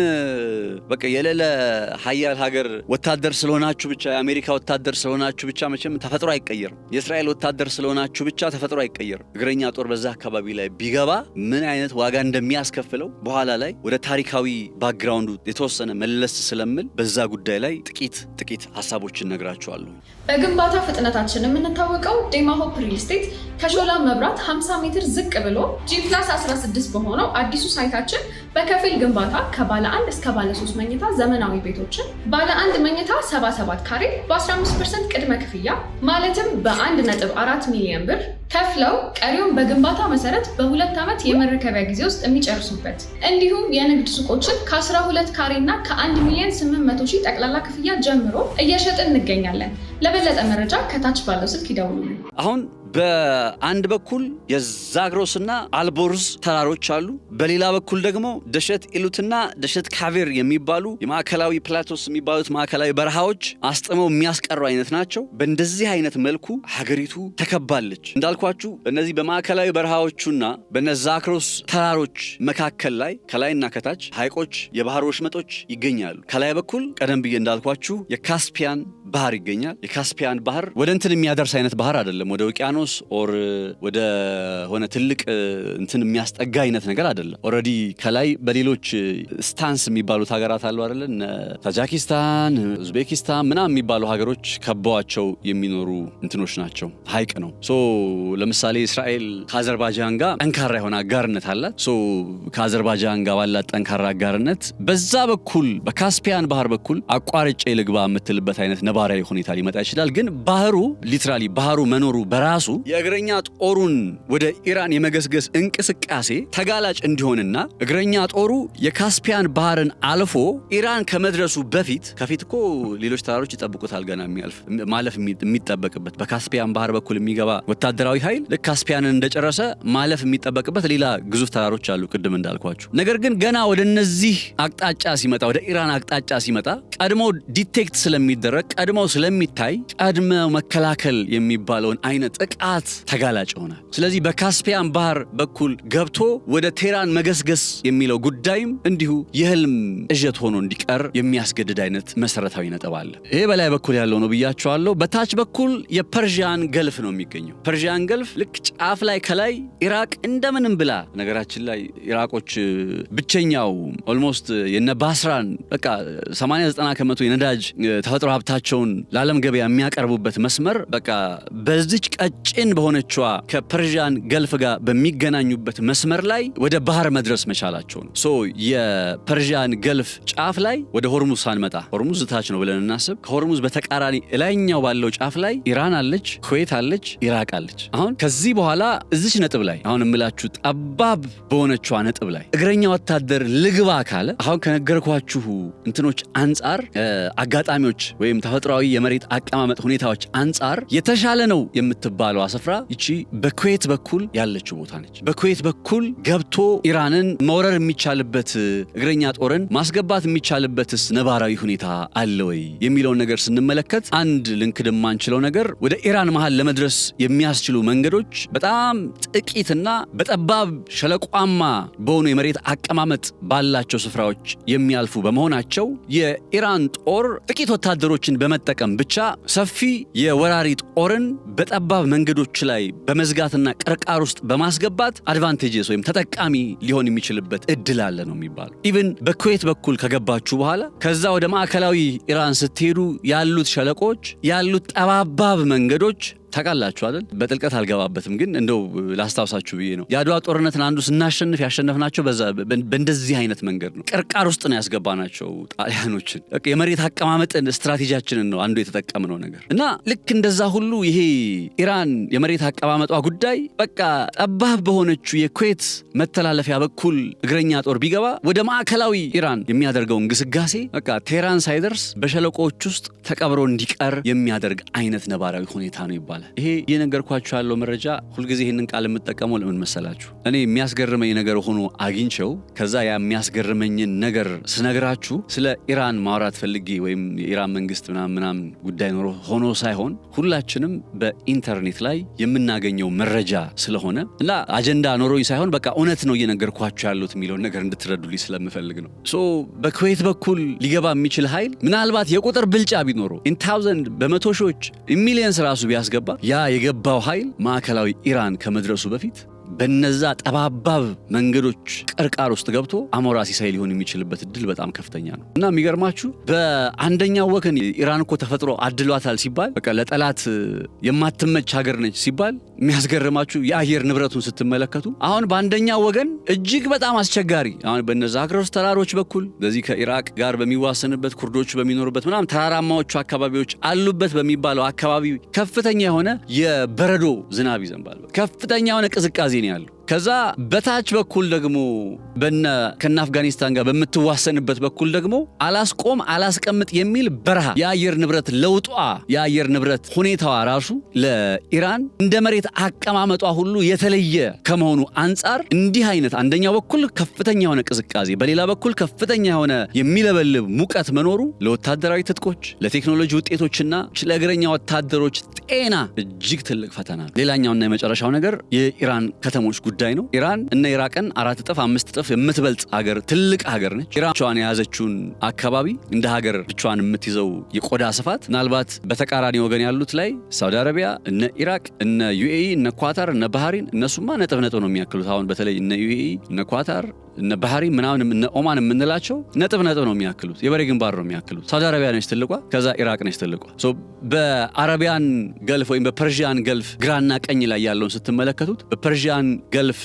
በቃ የሌለ ሀያል ሀገር ወታደር ስለሆናችሁ ብቻ የአሜሪካ ወታደር ስለሆናችሁ ብቻ መቼም ተፈጥሮ አይቀየርም። የእስራኤል ወታደር ስለሆናችሁ ብቻ ተፈጥሮ አይቀየርም። እግረኛ ጦር በዛ አካባቢ ላይ ቢገባ ምን አይነት ዋጋ እንደሚያስከፍለው በኋላ ላይ ወደ ታሪካዊ ባክግራውንዱ የተወሰነ መለስ ስለምል በዛ ጉዳይ ላይ ጥቂት ሀሳቦችን ነግራችኋለሁ። በግንባታ ፍጥነታችን የምንታወቀው ዴማ ሆፕ ሪል ስቴት ከሾላ መብራት 50 ሜትር ዝቅ ብሎ G+16 በሆነው አዲሱ ሳይታችን በከፊል ግንባታ ከባለ 1 እስከ ባለ 3 መኝታ ዘመናዊ ቤቶችን ባለ 1 መኝታ 77 ካሬ በ15% ቅድመ ክፍያ ማለትም በ1.4 ሚሊዮን ብር ከፍለው ቀሪውን በግንባታ መሰረት በ2 ዓመት የመረከቢያ ጊዜ ውስጥ የሚጨርሱበት እንዲሁም የንግድ ሱቆችን ከ12 ካሬ እና ከ1 ሚሊዮን 800 ሺህ ጠቅላላ ክፍያ ጀምሮ እየሸጥን እንገኛለን። ለበለጠ መረጃ ከታች ባለው ስልክ ይደውሉልን። አሁን በአንድ በኩል የዛግሮስና አልቦርዝ ተራሮች አሉ። በሌላ በኩል ደግሞ ደሸት ኢሉትና ደሸት ካቬር የሚባሉ የማዕከላዊ ፕላቶስ የሚባሉት ማዕከላዊ በረሃዎች አስጥመው የሚያስቀሩ አይነት ናቸው። በእንደዚህ አይነት መልኩ ሀገሪቱ ተከባለች። እንዳልኳችሁ እነዚህ በማዕከላዊ በረሃዎቹና በነዛግሮስ ተራሮች መካከል ላይ ከላይና ከታች ሐይቆች፣ የባህር ወሽመጦች ይገኛሉ። ከላይ በኩል ቀደም ብዬ እንዳልኳችሁ የካስፒያን ባህር ይገኛል። የካስፒያን ባህር ወደ እንትን የሚያደርስ አይነት ባህር አይደለም። ወደ ውቅያኖስ ኦር ወደ ሆነ ትልቅ እንትን የሚያስጠጋ አይነት ነገር አይደለም። ኦልሬዲ ከላይ በሌሎች ስታንስ የሚባሉት ሀገራት አሉ አይደለ? ታጃኪስታን፣ ኡዝቤኪስታን ምናምን የሚባሉ ሀገሮች ከበዋቸው የሚኖሩ እንትኖች ናቸው። ሀይቅ ነው። ሶ ለምሳሌ እስራኤል ከአዘርባይጃን ጋር ጠንካራ የሆነ አጋርነት አላት። ሶ ከአዘርባይጃን ጋር ባላት ጠንካራ አጋርነት በዛ በኩል በካስፒያን ባህር በኩል አቋርጬ ልግባ የምትልበት አይነት ነባራዊ ሁኔታ ሊመጣ ይችላል። ግን ባህሩ ሊትራሊ ባህሩ መኖሩ በራሱ የእግረኛ ጦሩን ወደ ኢራን የመገስገስ እንቅስቃሴ ተጋላጭ እንዲሆንና እግረኛ ጦሩ የካስፒያን ባህርን አልፎ ኢራን ከመድረሱ በፊት ከፊት እኮ ሌሎች ተራሮች ይጠብቁታል። ገና ማለፍ የሚጠበቅበት በካስፒያን ባህር በኩል የሚገባ ወታደራዊ ኃይል ልክ ካስፒያንን እንደጨረሰ ማለፍ የሚጠበቅበት ሌላ ግዙፍ ተራሮች አሉ ቅድም እንዳልኳችሁ። ነገር ግን ገና ወደ እነዚህ አቅጣጫ ሲመጣ ወደ ኢራን አቅጣጫ ሲመጣ ቀድሞ ዲቴክት ስለሚደረግ ቀድሞ ስለሚታይ ቀድመ መከላከል የሚባለውን አይነት ጥቃት ተጋላጭ ይሆናል። ስለዚህ በካስፒያን ባህር በኩል ገብቶ ወደ ቴህራን መገስገስ የሚለው ጉዳይም እንዲሁ የህልም እጀት ሆኖ እንዲቀር የሚያስገድድ አይነት መሰረታዊ ነጥብ አለ። ይሄ በላይ በኩል ያለው ነው ብያቸዋለሁ። በታች በኩል የፐርሺያን ገልፍ ነው የሚገኘው። ፐርሺያን ገልፍ ልክ ጫፍ ላይ ከላይ ኢራቅ እንደምንም ብላ ነገራችን ላይ ኢራቆች ብቸኛው ኦልሞስት የነ ባስራን በቃ 80-90% የነዳጅ ተፈጥሮ ሀብታቸውን ለዓለም ገበያ የሚያቀርቡበት መስመር በቃ በዚች ቀጭን በሆነችዋ ከፐርሺያን ገልፍ ጋር በሚገናኙበት መስመር ላይ ወደ ባህር መድረስ መቻላቸው ነው። ሶ የፐርሺያን ገልፍ ጫፍ ላይ ወደ ሆርሙዝ ሳንመጣ ሆርሙዝ ታች ነው ብለን እናስብ። ከሆርሙዝ በተቃራኒ ላይኛው ባለው ጫፍ ላይ ኢራን አለች፣ ኩዌት አለች፣ ኢራቅ አለች። አሁን ከዚህ በኋላ እዚች ነጥብ ላይ አሁን የምላችሁ ጠባብ በሆነችዋ ነጥብ ላይ እግረኛ ወታደር ልግባ ካለ አሁን ከነገርኳችሁ እንትኖች አንጻር አጋጣሚዎች ወይም ተፈጥሯዊ የመሬት አቀማመጥ ሁኔታዎች አንጻር የተሻለ ነው የምትባለው ስፍራ ይቺ በኩዌት በኩል ያለችው ቦታ ነች። በኩዌት በኩል ገብቶ ኢራንን መውረር የሚቻልበት እግረኛ ጦርን ማስገባት የሚቻልበትስ ነባራዊ ሁኔታ አለ ወይ የሚለውን ነገር ስንመለከት አንድ ልንክድ የማንችለው ነገር ወደ ኢራን መሃል ለመድረስ የሚያስችሉ መንገዶች በጣም ጥቂትና በጠባብ ሸለቋማ በሆኑ የመሬት አቀማመጥ ባላቸው ስፍራዎች የሚያልፉ በመሆናቸው የኢራን ጦር ጥቂት ወታደሮችን በመጠቀም ብቻ ሰፊ የወራሪ ጦርን በጠባብ መንገዶች ላይ በመዝጋትና ቅርቃር ውስጥ በማስገባት አድቫንቴጅስ ወይም ተጠቃሚ ሊሆን የሚችልበት እድል አለ ነው የሚባለው። ኢቭን በኩዌት በኩል ከገባችሁ በኋላ ከዛ ወደ ማዕከላዊ ኢራን ስትሄዱ ያሉት ሸለቆች ያሉት ጠባባብ መንገዶች ታውቃላችሁ አይደል? በጥልቀት አልገባበትም፣ ግን እንደው ላስታውሳችሁ ብዬ ነው። የአድዋ ጦርነትን አንዱ ስናሸንፍ ያሸነፍናቸው በእንደዚህ አይነት መንገድ ነው። ቅርቃር ውስጥ ነው ያስገባናቸው ጣሊያኖችን። የመሬት አቀማመጥን ስትራቴጂያችንን ነው አንዱ የተጠቀምነው ነገር እና ልክ እንደዛ ሁሉ ይሄ ኢራን የመሬት አቀማመጧ ጉዳይ በቃ ጠባብ በሆነችው የኩዌት መተላለፊያ በኩል እግረኛ ጦር ቢገባ ወደ ማዕከላዊ ኢራን የሚያደርገውን ግስጋሴ በቃ ቴህራን ሳይደርስ በሸለቆዎች ውስጥ ተቀብሮ እንዲቀር የሚያደርግ አይነት ነባራዊ ሁኔታ ነው ይባላል። አለ። ይሄ የነገርኳችሁ ያለው መረጃ ሁልጊዜ ይህንን ቃል የምጠቀመው ለምን መሰላችሁ? እኔ የሚያስገርመኝ ነገር ሆኖ አግኝቼው ከዛ የሚያስገርመኝን ነገር ስነግራችሁ ስለ ኢራን ማውራት ፈልጌ ወይም የኢራን መንግስት ምናምን ጉዳይ ሆኖ ሳይሆን ሁላችንም በኢንተርኔት ላይ የምናገኘው መረጃ ስለሆነ እና አጀንዳ ኖሮኝ ሳይሆን በቃ እውነት ነው እየነገርኳችሁ ያሉት የሚለውን ነገር እንድትረዱልኝ ስለምፈልግ ነው። በኩዌት በኩል ሊገባ የሚችል ኃይል ምናልባት የቁጥር ብልጫ ቢኖረው ኢንታውዘንድ በመቶ ሺዎች ሚሊየንስ ራሱ ቢያስገባ ያ የገባው ኃይል ማዕከላዊ ኢራን ከመድረሱ በፊት በነዛ ጠባባብ መንገዶች ቅርቃር ውስጥ ገብቶ አሞራ ሲሳይ ሊሆን የሚችልበት እድል በጣም ከፍተኛ ነው። እና የሚገርማችሁ በአንደኛው ወገን ኢራን እኮ ተፈጥሮ አድሏታል ሲባል በቃ ለጠላት የማትመች ሀገር ነች ሲባል የሚያስገርማችሁ የአየር ንብረቱን ስትመለከቱ አሁን በአንደኛው ወገን እጅግ በጣም አስቸጋሪ አሁን በነዛ አክሮስ ተራሮች በኩል በዚህ ከኢራቅ ጋር በሚዋሰንበት ኩርዶቹ በሚኖሩበት ምናምን ተራራማዎቹ አካባቢዎች አሉበት በሚባለው አካባቢ ከፍተኛ የሆነ የበረዶ ዝናብ ይዘንባል። ከፍተኛ የሆነ ቅዝቃዜ ነው ያለው። ከዛ በታች በኩል ደግሞ ከና አፍጋኒስታን ጋር በምትዋሰንበት በኩል ደግሞ አላስቀምጥ የሚል በረሃ የአየር ንብረት ለውጧ የአየር ንብረት ሁኔታዋ ራሱ ለኢራን እንደ መሬት አቀማመጧ ሁሉ የተለየ ከመሆኑ አንጻር እንዲህ አይነት አንደኛው በኩል ከፍተኛ የሆነ ቅዝቃዜ፣ በሌላ በኩል ከፍተኛ የሆነ የሚለበልብ ሙቀት መኖሩ ለወታደራዊ ትጥቆች፣ ለቴክኖሎጂ ውጤቶችና ለእግረኛ ወታደሮች ጤና እጅግ ትልቅ ፈተና ነው። ሌላኛውና የመጨረሻው ነገር የኢራን ከተሞች ጉዳይ ነው። ኢራን እና ኢራቅን 4 እጥፍ 5 እጥፍ የምትበልጥ ሀገር ትልቅ ሀገር ነች። ኢራን ብቻዋን የያዘችውን አካባቢ እንደ ሀገር ብቻዋን የምትይዘው የቆዳ ስፋት ምናልባት በተቃራኒ ወገን ያሉት ላይ ሳውዲ አረቢያ፣ እነ ኢራቅ፣ እነ ዩኤኢ፣ እነ ኳታር፣ እነ ባህሪን እነሱማ ነጥብ ነው የሚያክሉት። አሁን በተለይ እነ ዩኤኢ፣ እነ ኳታር፣ እነ ባህሪን ምናምን እነ ኦማን የምንላቸው ነጥብ ነው የሚያክሉት። የበሬ ግንባር ነው የሚያክሉት። ሳውዲ አረቢያ ነች ትልቋ፣ ከዛ ኢራቅ ነች ትልቋ። በአረቢያን ገልፍ ወይም በፐርሺያን ገልፍ ግራና ቀኝ ላይ ያለውን ስትመለከቱት በፐርሺያን ገልፍ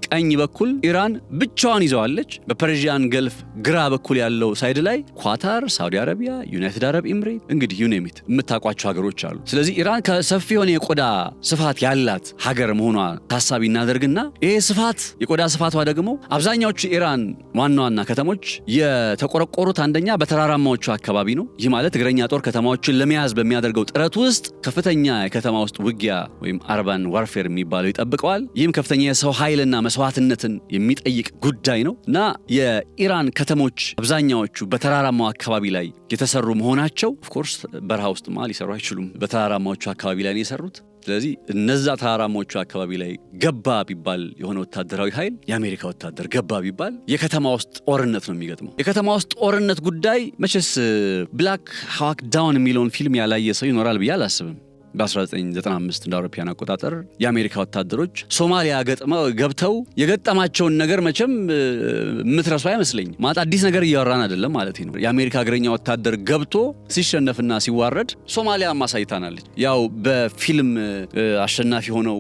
ቀኝ በኩል ኢራን ብቻዋን ይዘዋለች። በፐርሺያን ገልፍ ግራ በኩል ያለው ሳይድ ላይ ኳታር፣ ሳውዲ አረቢያ፣ ዩናይትድ አረብ ኤምሬት እንግዲህ ዩኔሚት የምታውቋቸው ሀገሮች አሉ። ስለዚህ ኢራን ከሰፊ የሆነ የቆዳ ስፋት ያላት ሀገር መሆኗ ታሳቢ እናደርግና ይሄ ስፋት የቆዳ ስፋቷ ደግሞ አብዛኛዎቹ ኢራን ዋና ከተሞች የተቆረቆሩት አንደኛ በተራራማዎቹ አካባቢ ነው። ይህ ማለት እግረኛ ጦር ከተማዎችን ለመያዝ በሚያደርገው ጥረት ውስጥ ከፍተኛ የከተማ ውስጥ ውጊያ ወይም አርባን ዋርፌር የሚባለው ይጠብቀዋል። ይህም ከፍተኛ የሰው ኃይልና መስዋዕትነትን የሚጠይቅ ጉዳይ ነው እና የኢራን ከተሞች አብዛኛዎቹ በተራራማው አካባቢ ላይ የተሰሩ መሆናቸው ኦፍኮርስ በረሃ ውስጥማ ሊሰሩ አይችሉም። በተራራማዎቹ አካባቢ ላይ ነው የሰሩት። ስለዚህ እነዛ ተራራማዎቹ አካባቢ ላይ ገባ ቢባል የሆነ ወታደራዊ ኃይል የአሜሪካ ወታደር ገባ ቢባል የከተማ ውስጥ ጦርነት ነው የሚገጥመው። የከተማ ውስጥ ጦርነት ጉዳይ መቼስ ብላክ ሃዋክ ዳውን የሚለውን ፊልም ያላየ ሰው ይኖራል ብዬ አላስብም። በ1995 እንደ አውሮፓውያን አቆጣጠር የአሜሪካ ወታደሮች ሶማሊያ ገብተው የገጠማቸውን ነገር መቼም የምትረሱ አይመስለኝም። ማለት አዲስ ነገር እያወራን አይደለም ማለት ነው። የአሜሪካ እግረኛ ወታደር ገብቶ ሲሸነፍና ሲዋረድ ሶማሊያ ማሳይታናለች። ያው በፊልም አሸናፊ ሆነው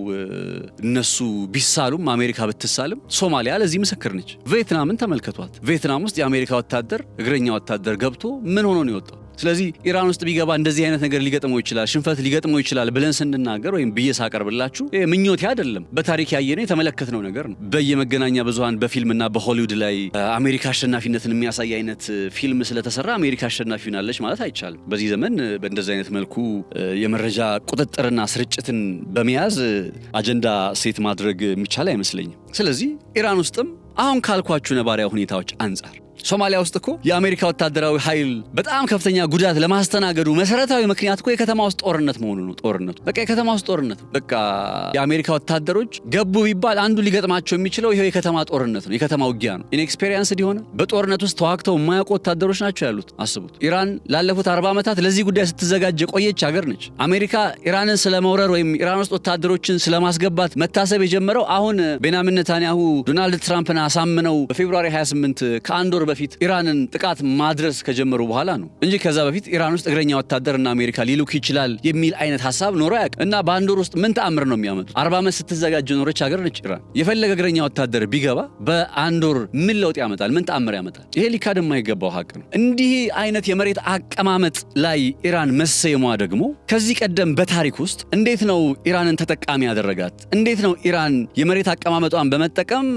እነሱ ቢሳሉም አሜሪካ ብትሳልም ሶማሊያ ለዚህ ምስክር ነች። ቪየትናምን ተመልከቷት። ቪየትናም ውስጥ የአሜሪካ ወታደር እግረኛ ወታደር ገብቶ ምን ሆኖ ነው የወጣው? ስለዚህ ኢራን ውስጥ ቢገባ እንደዚህ አይነት ነገር ሊገጥመው ይችላል፣ ሽንፈት ሊገጥመው ይችላል ብለን ስንናገር ወይም ብዬ ሳቀርብላችሁ ምኞቴ አይደለም። በታሪክ ያየነው የተመለከትነው ነገር ነው። በየመገናኛ ብዙሃን በፊልምና በሆሊውድ ላይ አሜሪካ አሸናፊነትን የሚያሳይ አይነት ፊልም ስለተሰራ አሜሪካ አሸናፊ ሆናለች ማለት አይቻልም። በዚህ ዘመን በእንደዚህ አይነት መልኩ የመረጃ ቁጥጥርና ስርጭትን በመያዝ አጀንዳ ሴት ማድረግ የሚቻል አይመስለኝም። ስለዚህ ኢራን ውስጥም አሁን ካልኳችሁ ነባሪያ ሁኔታዎች አንጻር ሶማሊያ ውስጥ እኮ የአሜሪካ ወታደራዊ ኃይል በጣም ከፍተኛ ጉዳት ለማስተናገዱ መሰረታዊ ምክንያት እኮ የከተማ ውስጥ ጦርነት መሆኑ ነው። ጦርነቱ በቃ የከተማ ውስጥ ጦርነት በቃ የአሜሪካ ወታደሮች ገቡ ቢባል አንዱ ሊገጥማቸው የሚችለው ይሄው የከተማ ጦርነት ነው፣ የከተማ ውጊያ ነው። ኢንኤክስፔሪየንስ ሊሆነ በጦርነት ውስጥ ተዋግተው የማያውቁ ወታደሮች ናቸው ያሉት። አስቡት። ኢራን ላለፉት 40 ዓመታት ለዚህ ጉዳይ ስትዘጋጅ የቆየች ሀገር ነች። አሜሪካ ኢራንን ስለመውረር ወይም ኢራን ውስጥ ወታደሮችን ስለማስገባት መታሰብ የጀመረው አሁን ቤንያሚን ኔታንያሁ ዶናልድ ትራምፕን አሳምነው በፌብሩዋሪ 28 ከአንድ ወር በፊት ኢራንን ጥቃት ማድረስ ከጀመሩ በኋላ ነው እንጂ ከዛ በፊት ኢራን ውስጥ እግረኛ ወታደርና አሜሪካ ሊልኩ ይችላል የሚል አይነት ሐሳብ ኖሮ ያውቃል። እና በአንድ ወር ውስጥ ምን ተአምር ነው የሚያመጡት? 40 ዓመት ስትዘጋጅ ኖረች ሀገር ነች ኢራን። የፈለገ እግረኛ ወታደር ቢገባ በአንድ ወር ምን ለውጥ ያመጣል? ምን ተአምር ያመጣል? ይሄ ሊካድ የማይገባው ሀቅ ነው። እንዲህ አይነት የመሬት አቀማመጥ ላይ ኢራን መሰየሟ ደግሞ ከዚህ ቀደም በታሪክ ውስጥ እንዴት ነው ኢራንን ተጠቃሚ ያደረጋት? እንዴት ነው ኢራን የመሬት አቀማመጧን በመጠቀም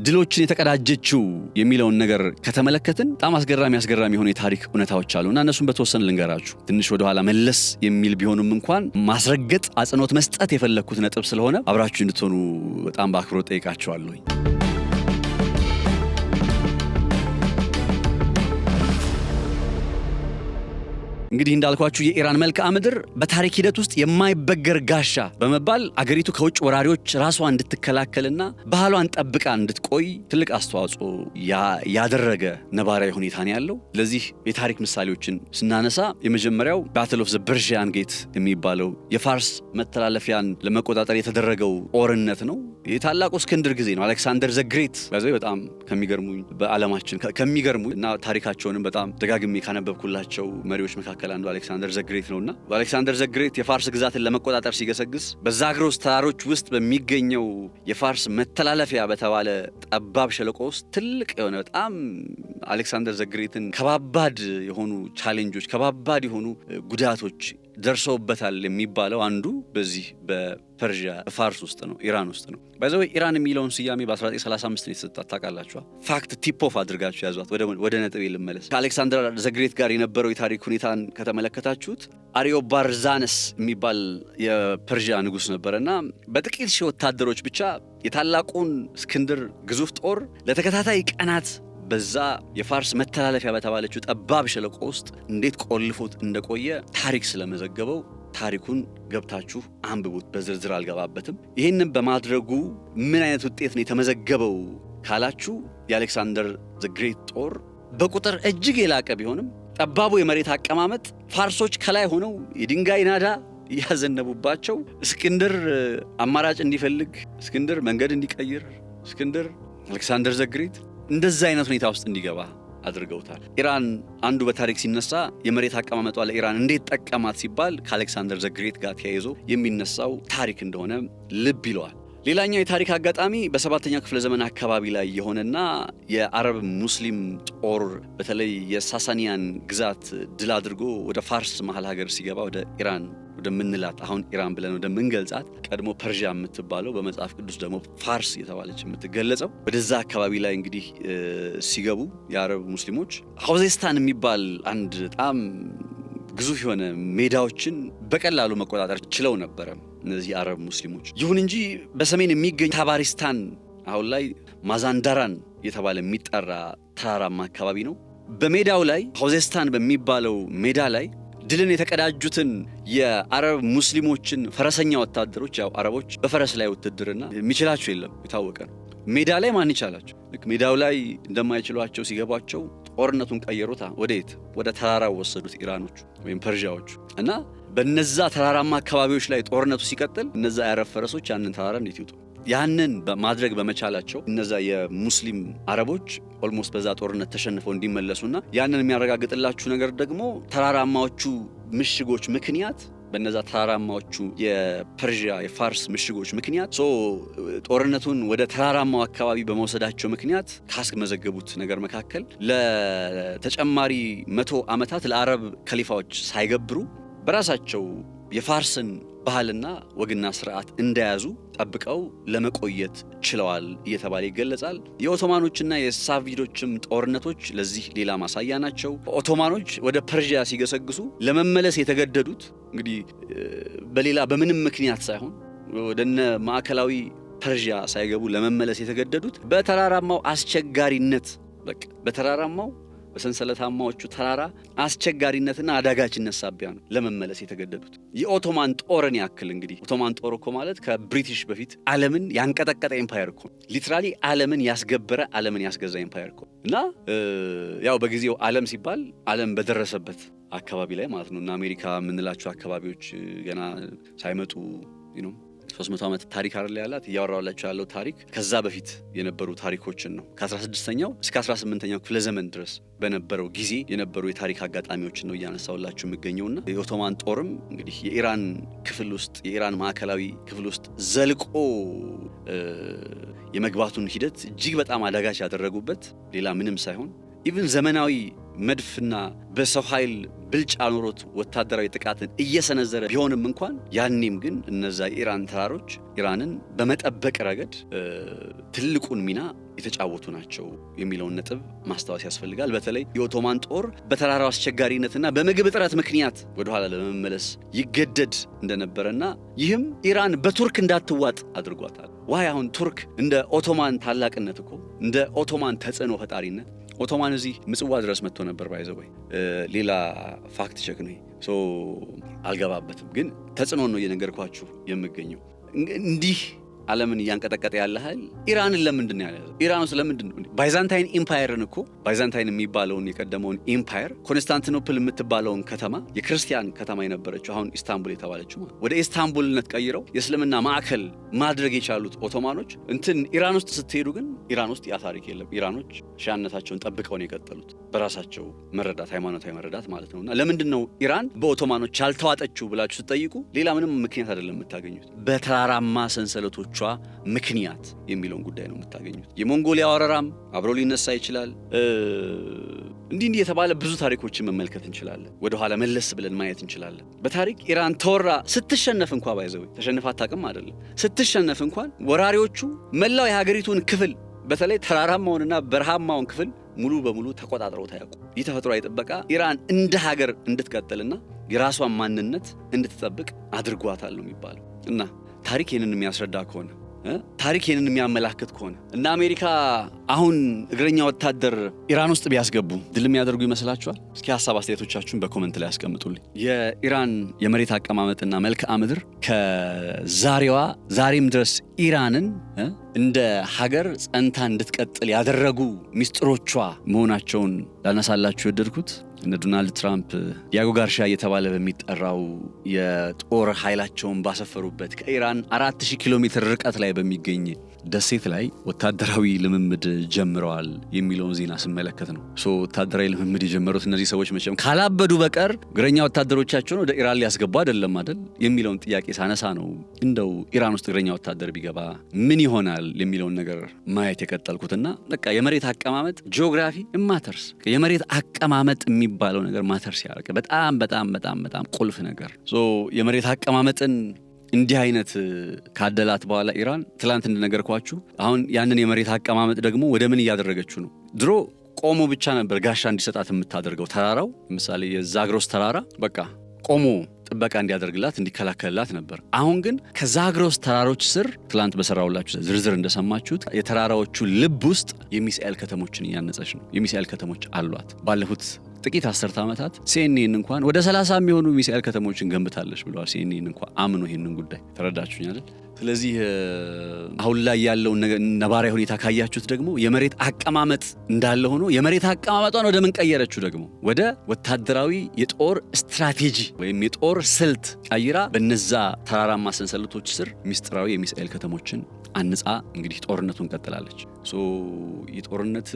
ድሎችን የተቀዳጀችው የሚለውን ነገር ከተመለከትን በጣም አስገራሚ የሆኑ የታሪክ እውነታዎች አሉና እነሱን በተወሰነ ልንገራችሁ። ትንሽ ወደ ኋላ መለስ የሚል ቢሆንም እንኳን ማስረገጥ አጽንኦት መስጠት የፈለኩት ነጥብ ስለሆነ አብራችሁ እንድትሆኑ በጣም በአክብሮት ጠይቃችኋለሁ። እንግዲህ እንዳልኳችሁ የኢራን መልክዓ ምድር በታሪክ ሂደት ውስጥ የማይበገር ጋሻ በመባል አገሪቱ ከውጭ ወራሪዎች ራሷን እንድትከላከልና ባህሏን ጠብቃ እንድትቆይ ትልቅ አስተዋጽኦ ያደረገ ነባራዊ ሁኔታ ነው ያለው። ለዚህ የታሪክ ምሳሌዎችን ስናነሳ የመጀመሪያው ባትል ኦፍ ዘ ፐርሺያን ጌት የሚባለው የፋርስ መተላለፊያን ለመቆጣጠር የተደረገው ጦርነት ነው። የታላቁ እስክንድር ጊዜ ነው። አሌክሳንደር ዘ ግሬት በጣም ከሚገርሙኝ በዓለማችን ከሚገርሙኝ እና ታሪካቸውንም በጣም ደጋግሜ ካነበብኩላቸው መሪዎች መካከል አንዱ አሌክሳንደር ዘ ግሬት ነውና አሌክሳንደር ዘ ግሬት የፋርስ ግዛትን ለመቆጣጠር ሲገሰግስ በዛግሮስ ተራሮች ውስጥ በሚገኘው የፋርስ መተላለፊያ በተባለ ጠባብ ሸለቆ ውስጥ ትልቅ የሆነ በጣም አሌክሳንደር ዘ ግሬትን ከባባድ የሆኑ ቻሌንጆች ከባባድ የሆኑ ጉዳቶች ደርሰውበታል የሚባለው አንዱ በዚህ በፐርሺያ ፋርስ ውስጥ ነው፣ ኢራን ውስጥ ነው። ባይዘው ኢራን የሚለውን ስያሜ በ1935 ነው የተሰጣት። ታውቃላችሁ? ፋክት ቲፕ ኦፍ አድርጋችሁ ያዟት። ወደ ነጥቤ ልመለስ። ከአሌክሳንደር ዘ ግሬት ጋር የነበረው የታሪክ ሁኔታን ከተመለከታችሁት አሪዮባርዛነስ የሚባል የፐርሺያ ንጉስ ነበረና በጥቂት ሺህ ወታደሮች ብቻ የታላቁን እስክንድር ግዙፍ ጦር ለተከታታይ ቀናት በዛ የፋርስ መተላለፊያ በተባለችው ጠባብ ሸለቆ ውስጥ እንዴት ቆልፎት እንደቆየ ታሪክ ስለመዘገበው ታሪኩን ገብታችሁ አንብቡት። በዝርዝር አልገባበትም። ይህንን በማድረጉ ምን አይነት ውጤት ነው የተመዘገበው ካላችሁ የአሌክሳንደር ዘ ግሬት ጦር በቁጥር እጅግ የላቀ ቢሆንም ጠባቡ የመሬት አቀማመጥ ፋርሶች ከላይ ሆነው የድንጋይ ናዳ ያዘነቡባቸው እስክንድር አማራጭ እንዲፈልግ፣ እስክንድር መንገድ እንዲቀይር፣ እስክንድር አሌክሳንደር ዘ ግሬት እንደዛ አይነት ሁኔታ ውስጥ እንዲገባ አድርገውታል። ኢራን አንዱ በታሪክ ሲነሳ የመሬት አቀማመጧ ለኢራን እንዴት ጠቀማት ሲባል ከአሌክሳንደር ዘ ግሬት ጋር ተያይዞ የሚነሳው ታሪክ እንደሆነ ልብ ይለዋል። ሌላኛው የታሪክ አጋጣሚ በሰባተኛው ክፍለ ዘመን አካባቢ ላይ የሆነና የአረብ ሙስሊም ጦር በተለይ የሳሳኒያን ግዛት ድል አድርጎ ወደ ፋርስ መሃል ሀገር ሲገባ ወደ ኢራን ወደምንላት አሁን ኢራን ብለን ወደምንገልጻት ቀድሞ ፐርሺያ የምትባለው በመጽሐፍ ቅዱስ ደግሞ ፋርስ የተባለች የምትገለጸው ወደዛ አካባቢ ላይ እንግዲህ ሲገቡ የአረብ ሙስሊሞች ሆዜስታን የሚባል አንድ በጣም ግዙፍ የሆነ ሜዳዎችን በቀላሉ መቆጣጠር ችለው ነበረ እነዚህ አረብ ሙስሊሞች። ይሁን እንጂ በሰሜን የሚገኝ ታባሪስታን አሁን ላይ ማዛንዳራን የተባለ የሚጠራ ተራራማ አካባቢ ነው። በሜዳው ላይ ሆዜስታን በሚባለው ሜዳ ላይ ድልን የተቀዳጁትን የአረብ ሙስሊሞችን ፈረሰኛ ወታደሮች፣ ያው አረቦች በፈረስ ላይ ውትድርና የሚችላቸው የለም፣ የታወቀ ነው። ሜዳ ላይ ማን ይቻላቸው? ልክ ሜዳው ላይ እንደማይችሏቸው ሲገባቸው ጦርነቱን ቀየሩት። ወዴት? ወደ ተራራው ወሰዱት ኢራኖቹ ወይም ፐርሺያዎቹ። እና በነዛ ተራራማ አካባቢዎች ላይ ጦርነቱ ሲቀጥል እነዛ የአረብ ፈረሶች ያንን ተራራ እንዴት ይውጡ? ያንን በማድረግ በመቻላቸው እነዛ የሙስሊም አረቦች ኦልሞስት በዛ ጦርነት ተሸንፈው እንዲመለሱና ያንን የሚያረጋግጥላችሁ ነገር ደግሞ ተራራማዎቹ ምሽጎች ምክንያት በነዛ ተራራማዎቹ የፐርሺያ የፋርስ ምሽጎች ምክንያት ጦርነቱን ወደ ተራራማው አካባቢ በመውሰዳቸው ምክንያት ካስመዘገቡት ነገር መካከል ለተጨማሪ 100 ዓመታት ለአረብ ከሊፋዎች ሳይገብሩ በራሳቸው የፋርስን ባህልና ወግና ስርዓት እንደያዙ ጠብቀው ለመቆየት ችለዋል እየተባለ ይገለጻል። የኦቶማኖችና የሳቪዶችም ጦርነቶች ለዚህ ሌላ ማሳያ ናቸው። ኦቶማኖች ወደ ፐርሺያ ሲገሰግሱ ለመመለስ የተገደዱት እንግዲህ በሌላ በምንም ምክንያት ሳይሆን ወደነ ማዕከላዊ ፐርሺያ ሳይገቡ ለመመለስ የተገደዱት በተራራማው አስቸጋሪነት በተራራማው በሰንሰለታማዎቹ ተራራ አስቸጋሪነትና አዳጋችነት ሳቢያ ነው ለመመለስ የተገደዱት። የኦቶማን ጦርን ያክል እንግዲህ ኦቶማን ጦር እኮ ማለት ከብሪቲሽ በፊት ዓለምን ያንቀጠቀጠ ኤምፓየር እኮ ሊትራሊ ዓለምን ያስገበረ ዓለምን ያስገዛ ኤምፓየር እኮ እና ያው በጊዜው ዓለም ሲባል ዓለም በደረሰበት አካባቢ ላይ ማለት ነው እና አሜሪካ የምንላቸው አካባቢዎች ገና ሳይመጡ 300 ዓመት ታሪክ አይደል ያላት እያወራላችሁ ያለው ታሪክ ከዛ በፊት የነበሩ ታሪኮችን ነው። ከ16ኛው እስከ 18ኛው ክፍለ ዘመን ድረስ በነበረው ጊዜ የነበሩ የታሪክ አጋጣሚዎችን ነው እያነሳውላችሁ የሚገኘውና የኦቶማን ጦርም እንግዲህ የኢራን ክፍል ውስጥ የኢራን ማዕከላዊ ክፍል ውስጥ ዘልቆ የመግባቱን ሂደት እጅግ በጣም አዳጋች ያደረጉበት ሌላ ምንም ሳይሆን ኢቭን ዘመናዊ መድፍና በሰው ኃይል ብልጫ ኖሮት ወታደራዊ ጥቃትን እየሰነዘረ ቢሆንም እንኳን ያኔም ግን እነዛ የኢራን ተራሮች ኢራንን በመጠበቅ ረገድ ትልቁን ሚና የተጫወቱ ናቸው የሚለውን ነጥብ ማስታወስ ያስፈልጋል። በተለይ የኦቶማን ጦር በተራራው አስቸጋሪነትና በምግብ እጥረት ምክንያት ወደኋላ ለመመለስ ይገደድ እንደነበረና ይህም ኢራን በቱርክ እንዳትዋጥ አድርጓታል። ዋይ አሁን ቱርክ እንደ ኦቶማን ታላቅነት እኮ እንደ ኦቶማን ተጽዕኖ ፈጣሪነት ኦቶማን እዚህ ምጽዋ ድረስ መጥቶ ነበር። ባይዘው ሌላ ፋክት ቼክ ነው አልገባበትም፣ ግን ተጽዕኖ ነው እየነገርኳችሁ የምገኘው። እንዲህ ዓለምን እያንቀጠቀጠ ያለ ኃይል ኢራንን ለምንድን ነው ያለው? ኢራን ውስጥ ለምንድን ነው ባይዛንታይን ኢምፓየርን እኮ ባይዛንታይን የሚባለውን የቀደመውን ኢምፓየር ኮንስታንቲኖፕል የምትባለውን ከተማ የክርስቲያን ከተማ የነበረችው አሁን ኢስታንቡል የተባለችው ወደ ኢስታንቡልነት ቀይረው የእስልምና ማዕከል ማድረግ የቻሉት ኦቶማኖች ኢራን ውስጥ ስትሄዱ ግን ኢራን ውስጥ ያ ታሪክ የለም። ኢራኖች ሺዓነታቸውን ጠብቀው ነው የቀጠሉት በራሳቸው መረዳት፣ ሃይማኖታዊ መረዳት ማለት ነውና ለምንድን ነው ኢራን በኦቶማኖች ያልተዋጠችው ብላችሁ ስትጠይቁ ሌላ ምንም ምክንያት አይደለም የምታገኙት፣ በተራራማ ሰንሰለቶቿ ምክንያት የሚለውን ጉዳይ ነው የምታገኙት። የሞንጎሊያ ወረራም አብሮ ሊነሳ ይችላል። እንዲህ የተባለ ብዙ ታሪኮችን መመልከት እንችላለን። ወደኋላ መለስ ብለን ማየት እንችላለን። በታሪክ ኢራን ተወራ ስትሸነፍ እንኳን ባይዘው ተሸንፋ አታውቅም አይደለም። ስትሸነፍ እንኳን ወራሪዎቹ መላው የሀገሪቱን ክፍል በተለይ ተራራማውንና በረሃማውን ክፍል ሙሉ በሙሉ ተቆጣጥረው ታያውቁ። ይህ ተፈጥሯዊ ጥበቃ ኢራን እንደ ሀገር እንድትቀጥልና የራሷን ማንነት እንድትጠብቅ አድርጓታል ነው የሚባለው። እና ታሪክ ይህንን የሚያስረዳ ከሆነ ታሪክ ይህንን የሚያመላክት ከሆነ እና አሜሪካ አሁን እግረኛ ወታደር ኢራን ውስጥ ቢያስገቡ ድል የሚያደርጉ ይመስላችኋል? እስኪ ሀሳብ አስተያየቶቻችሁን በኮመንት ላይ ያስቀምጡልኝ። የኢራን የመሬት አቀማመጥና መልክዓ ምድር ከዛሬዋ ዛሬም ድረስ ኢራንን እንደ ሀገር ጸንታ እንድትቀጥል ያደረጉ ሚስጥሮቿ መሆናቸውን ላነሳላችሁ የወደድኩት እነ ዶናልድ ትራምፕ ዲያጎ ጋርሺያ እየተባለ በሚጠራው የጦር ኃይላቸውን ባሰፈሩበት ከኢራን 4000 ኪሎ ሜትር ርቀት ላይ በሚገኝ ደሴት ላይ ወታደራዊ ልምምድ ጀምረዋል የሚለውን ዜና ስመለከት ነው። ወታደራዊ ልምምድ የጀመሩት እነዚህ ሰዎች መቼም ካላበዱ በቀር እግረኛ ወታደሮቻቸውን ወደ ኢራን ሊያስገቡ አይደለም አይደል የሚለውን ጥያቄ ሳነሳ ነው እንደው ኢራን ውስጥ እግረኛ ወታደር ቢገባ ምን ይሆናል የሚለውን ነገር ማየት የቀጠልኩትና በቃ የመሬት አቀማመጥ ጂኦግራፊ ማተርስ የመሬት አቀማመጥ የሚባለው ነገር ማተርስ ያደርግ በጣም በጣም በጣም በጣም ቁልፍ ነገር የመሬት አቀማመጥን እንዲህ አይነት ካደላት በኋላ ኢራን ትላንት እንደነገርኳችሁ አሁን ያንን የመሬት አቀማመጥ ደግሞ ወደ ምን እያደረገችው ነው? ድሮ ቆሞ ብቻ ነበር ጋሻ እንዲሰጣት የምታደርገው ተራራው ለምሳሌ የዛግሮስ ተራራ በቃ ቆሞ ጥበቃ እንዲያደርግላት እንዲከላከልላት ነበር። አሁን ግን ከዛግሮስ ተራሮች ስር ትላንት በሰራውላችሁ ዝርዝር እንደሰማችሁት የተራራዎቹ ልብ ውስጥ የሚሳኤል ከተሞችን እያነጸች ነው። የሚሳኤል ከተሞች አሏት። ባለፉት ጥቂት 10 ዓመታት ሲኤንኤን እንኳን ወደ 30 የሚሆኑ ሚሳኤል ከተሞችን ገንብታለች ብለዋል። ሲኤንኤን እንኳን አምኖ ይሄንን ጉዳይ ተረዳችሁኝ አይደል? ስለዚህ አሁን ላይ ያለው ነባራዊ ሁኔታ ካያችሁት ደግሞ የመሬት አቀማመጥ እንዳለ ሆኖ የመሬት አቀማመጧን ወደ ምን ቀየረችው? ደግሞ ወደ ወታደራዊ የጦር ስትራቴጂ ወይም የጦር ስልት ቀይራ በነዛ ተራራማ ሰንሰለቶች ስር ሚስጥራዊ የሚሳኤል ከተሞችን አንጻ እንግዲህ ጦርነቱን ቀጥላለች። የጦርነት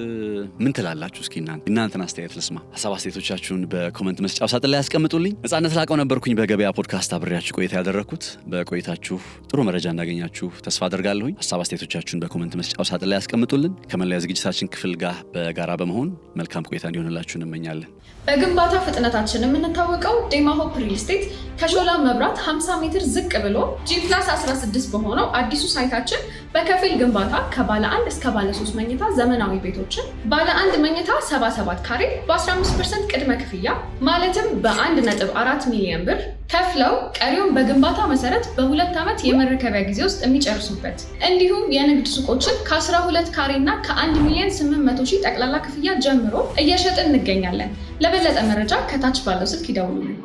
ምን ትላላችሁ? እስኪ እናንተን አስተያየት ልስማ። ሀሳብ አስተያየቶቻችሁን በኮመንት መስጫው ሳጥን ላይ ያስቀምጡልኝ። ነጻነት ላቀው ነበርኩኝ በገበያ ፖድካስት አብሬያችሁ ቆይታ ያደረኩት። በቆይታችሁ ጥሩ መረጃ እንዳገኛችሁ ተስፋ አደርጋለሁኝ። ሀሳብ አስተያየቶቻችሁን በኮመንት መስጫው ሳጥን ላይ ያስቀምጡልን። ከመለያ ዝግጅታችን ክፍል ጋር በጋራ በመሆን መልካም ቆይታ እንዲሆንላችሁ እንመኛለን። በግንባታ ፍጥነታችን የምንታወቀው ዴማ ሆፕ ሪል ስቴት ከሾላ መብራት 50 ሜትር ዝቅ ብሎ G+16 በሆነው አዲሱ ሳይታችን በከፊል ግንባታ ከባለ 1 እስከ ባለ 3 መኝታ ዘመናዊ ቤቶችን ባለ 1 መኝታ 77 ካሬ በ15% ቅድመ ክፍያ ማለትም በ1.4 ሚሊዮን ብር ከፍለው ቀሪውን በግንባታ መሰረት በ2 ዓመት የመረከቢያ ጊዜ ውስጥ የሚጨርሱበት እንዲሁም የንግድ ሱቆችን ከ12 ካሬ እና ከ1 ሚሊዮን 800 ሺህ ጠቅላላ ክፍያ ጀምሮ እየሸጥን እንገኛለን። ለበለጠ መረጃ ከታች ባለው ስልክ ይደውሉልን።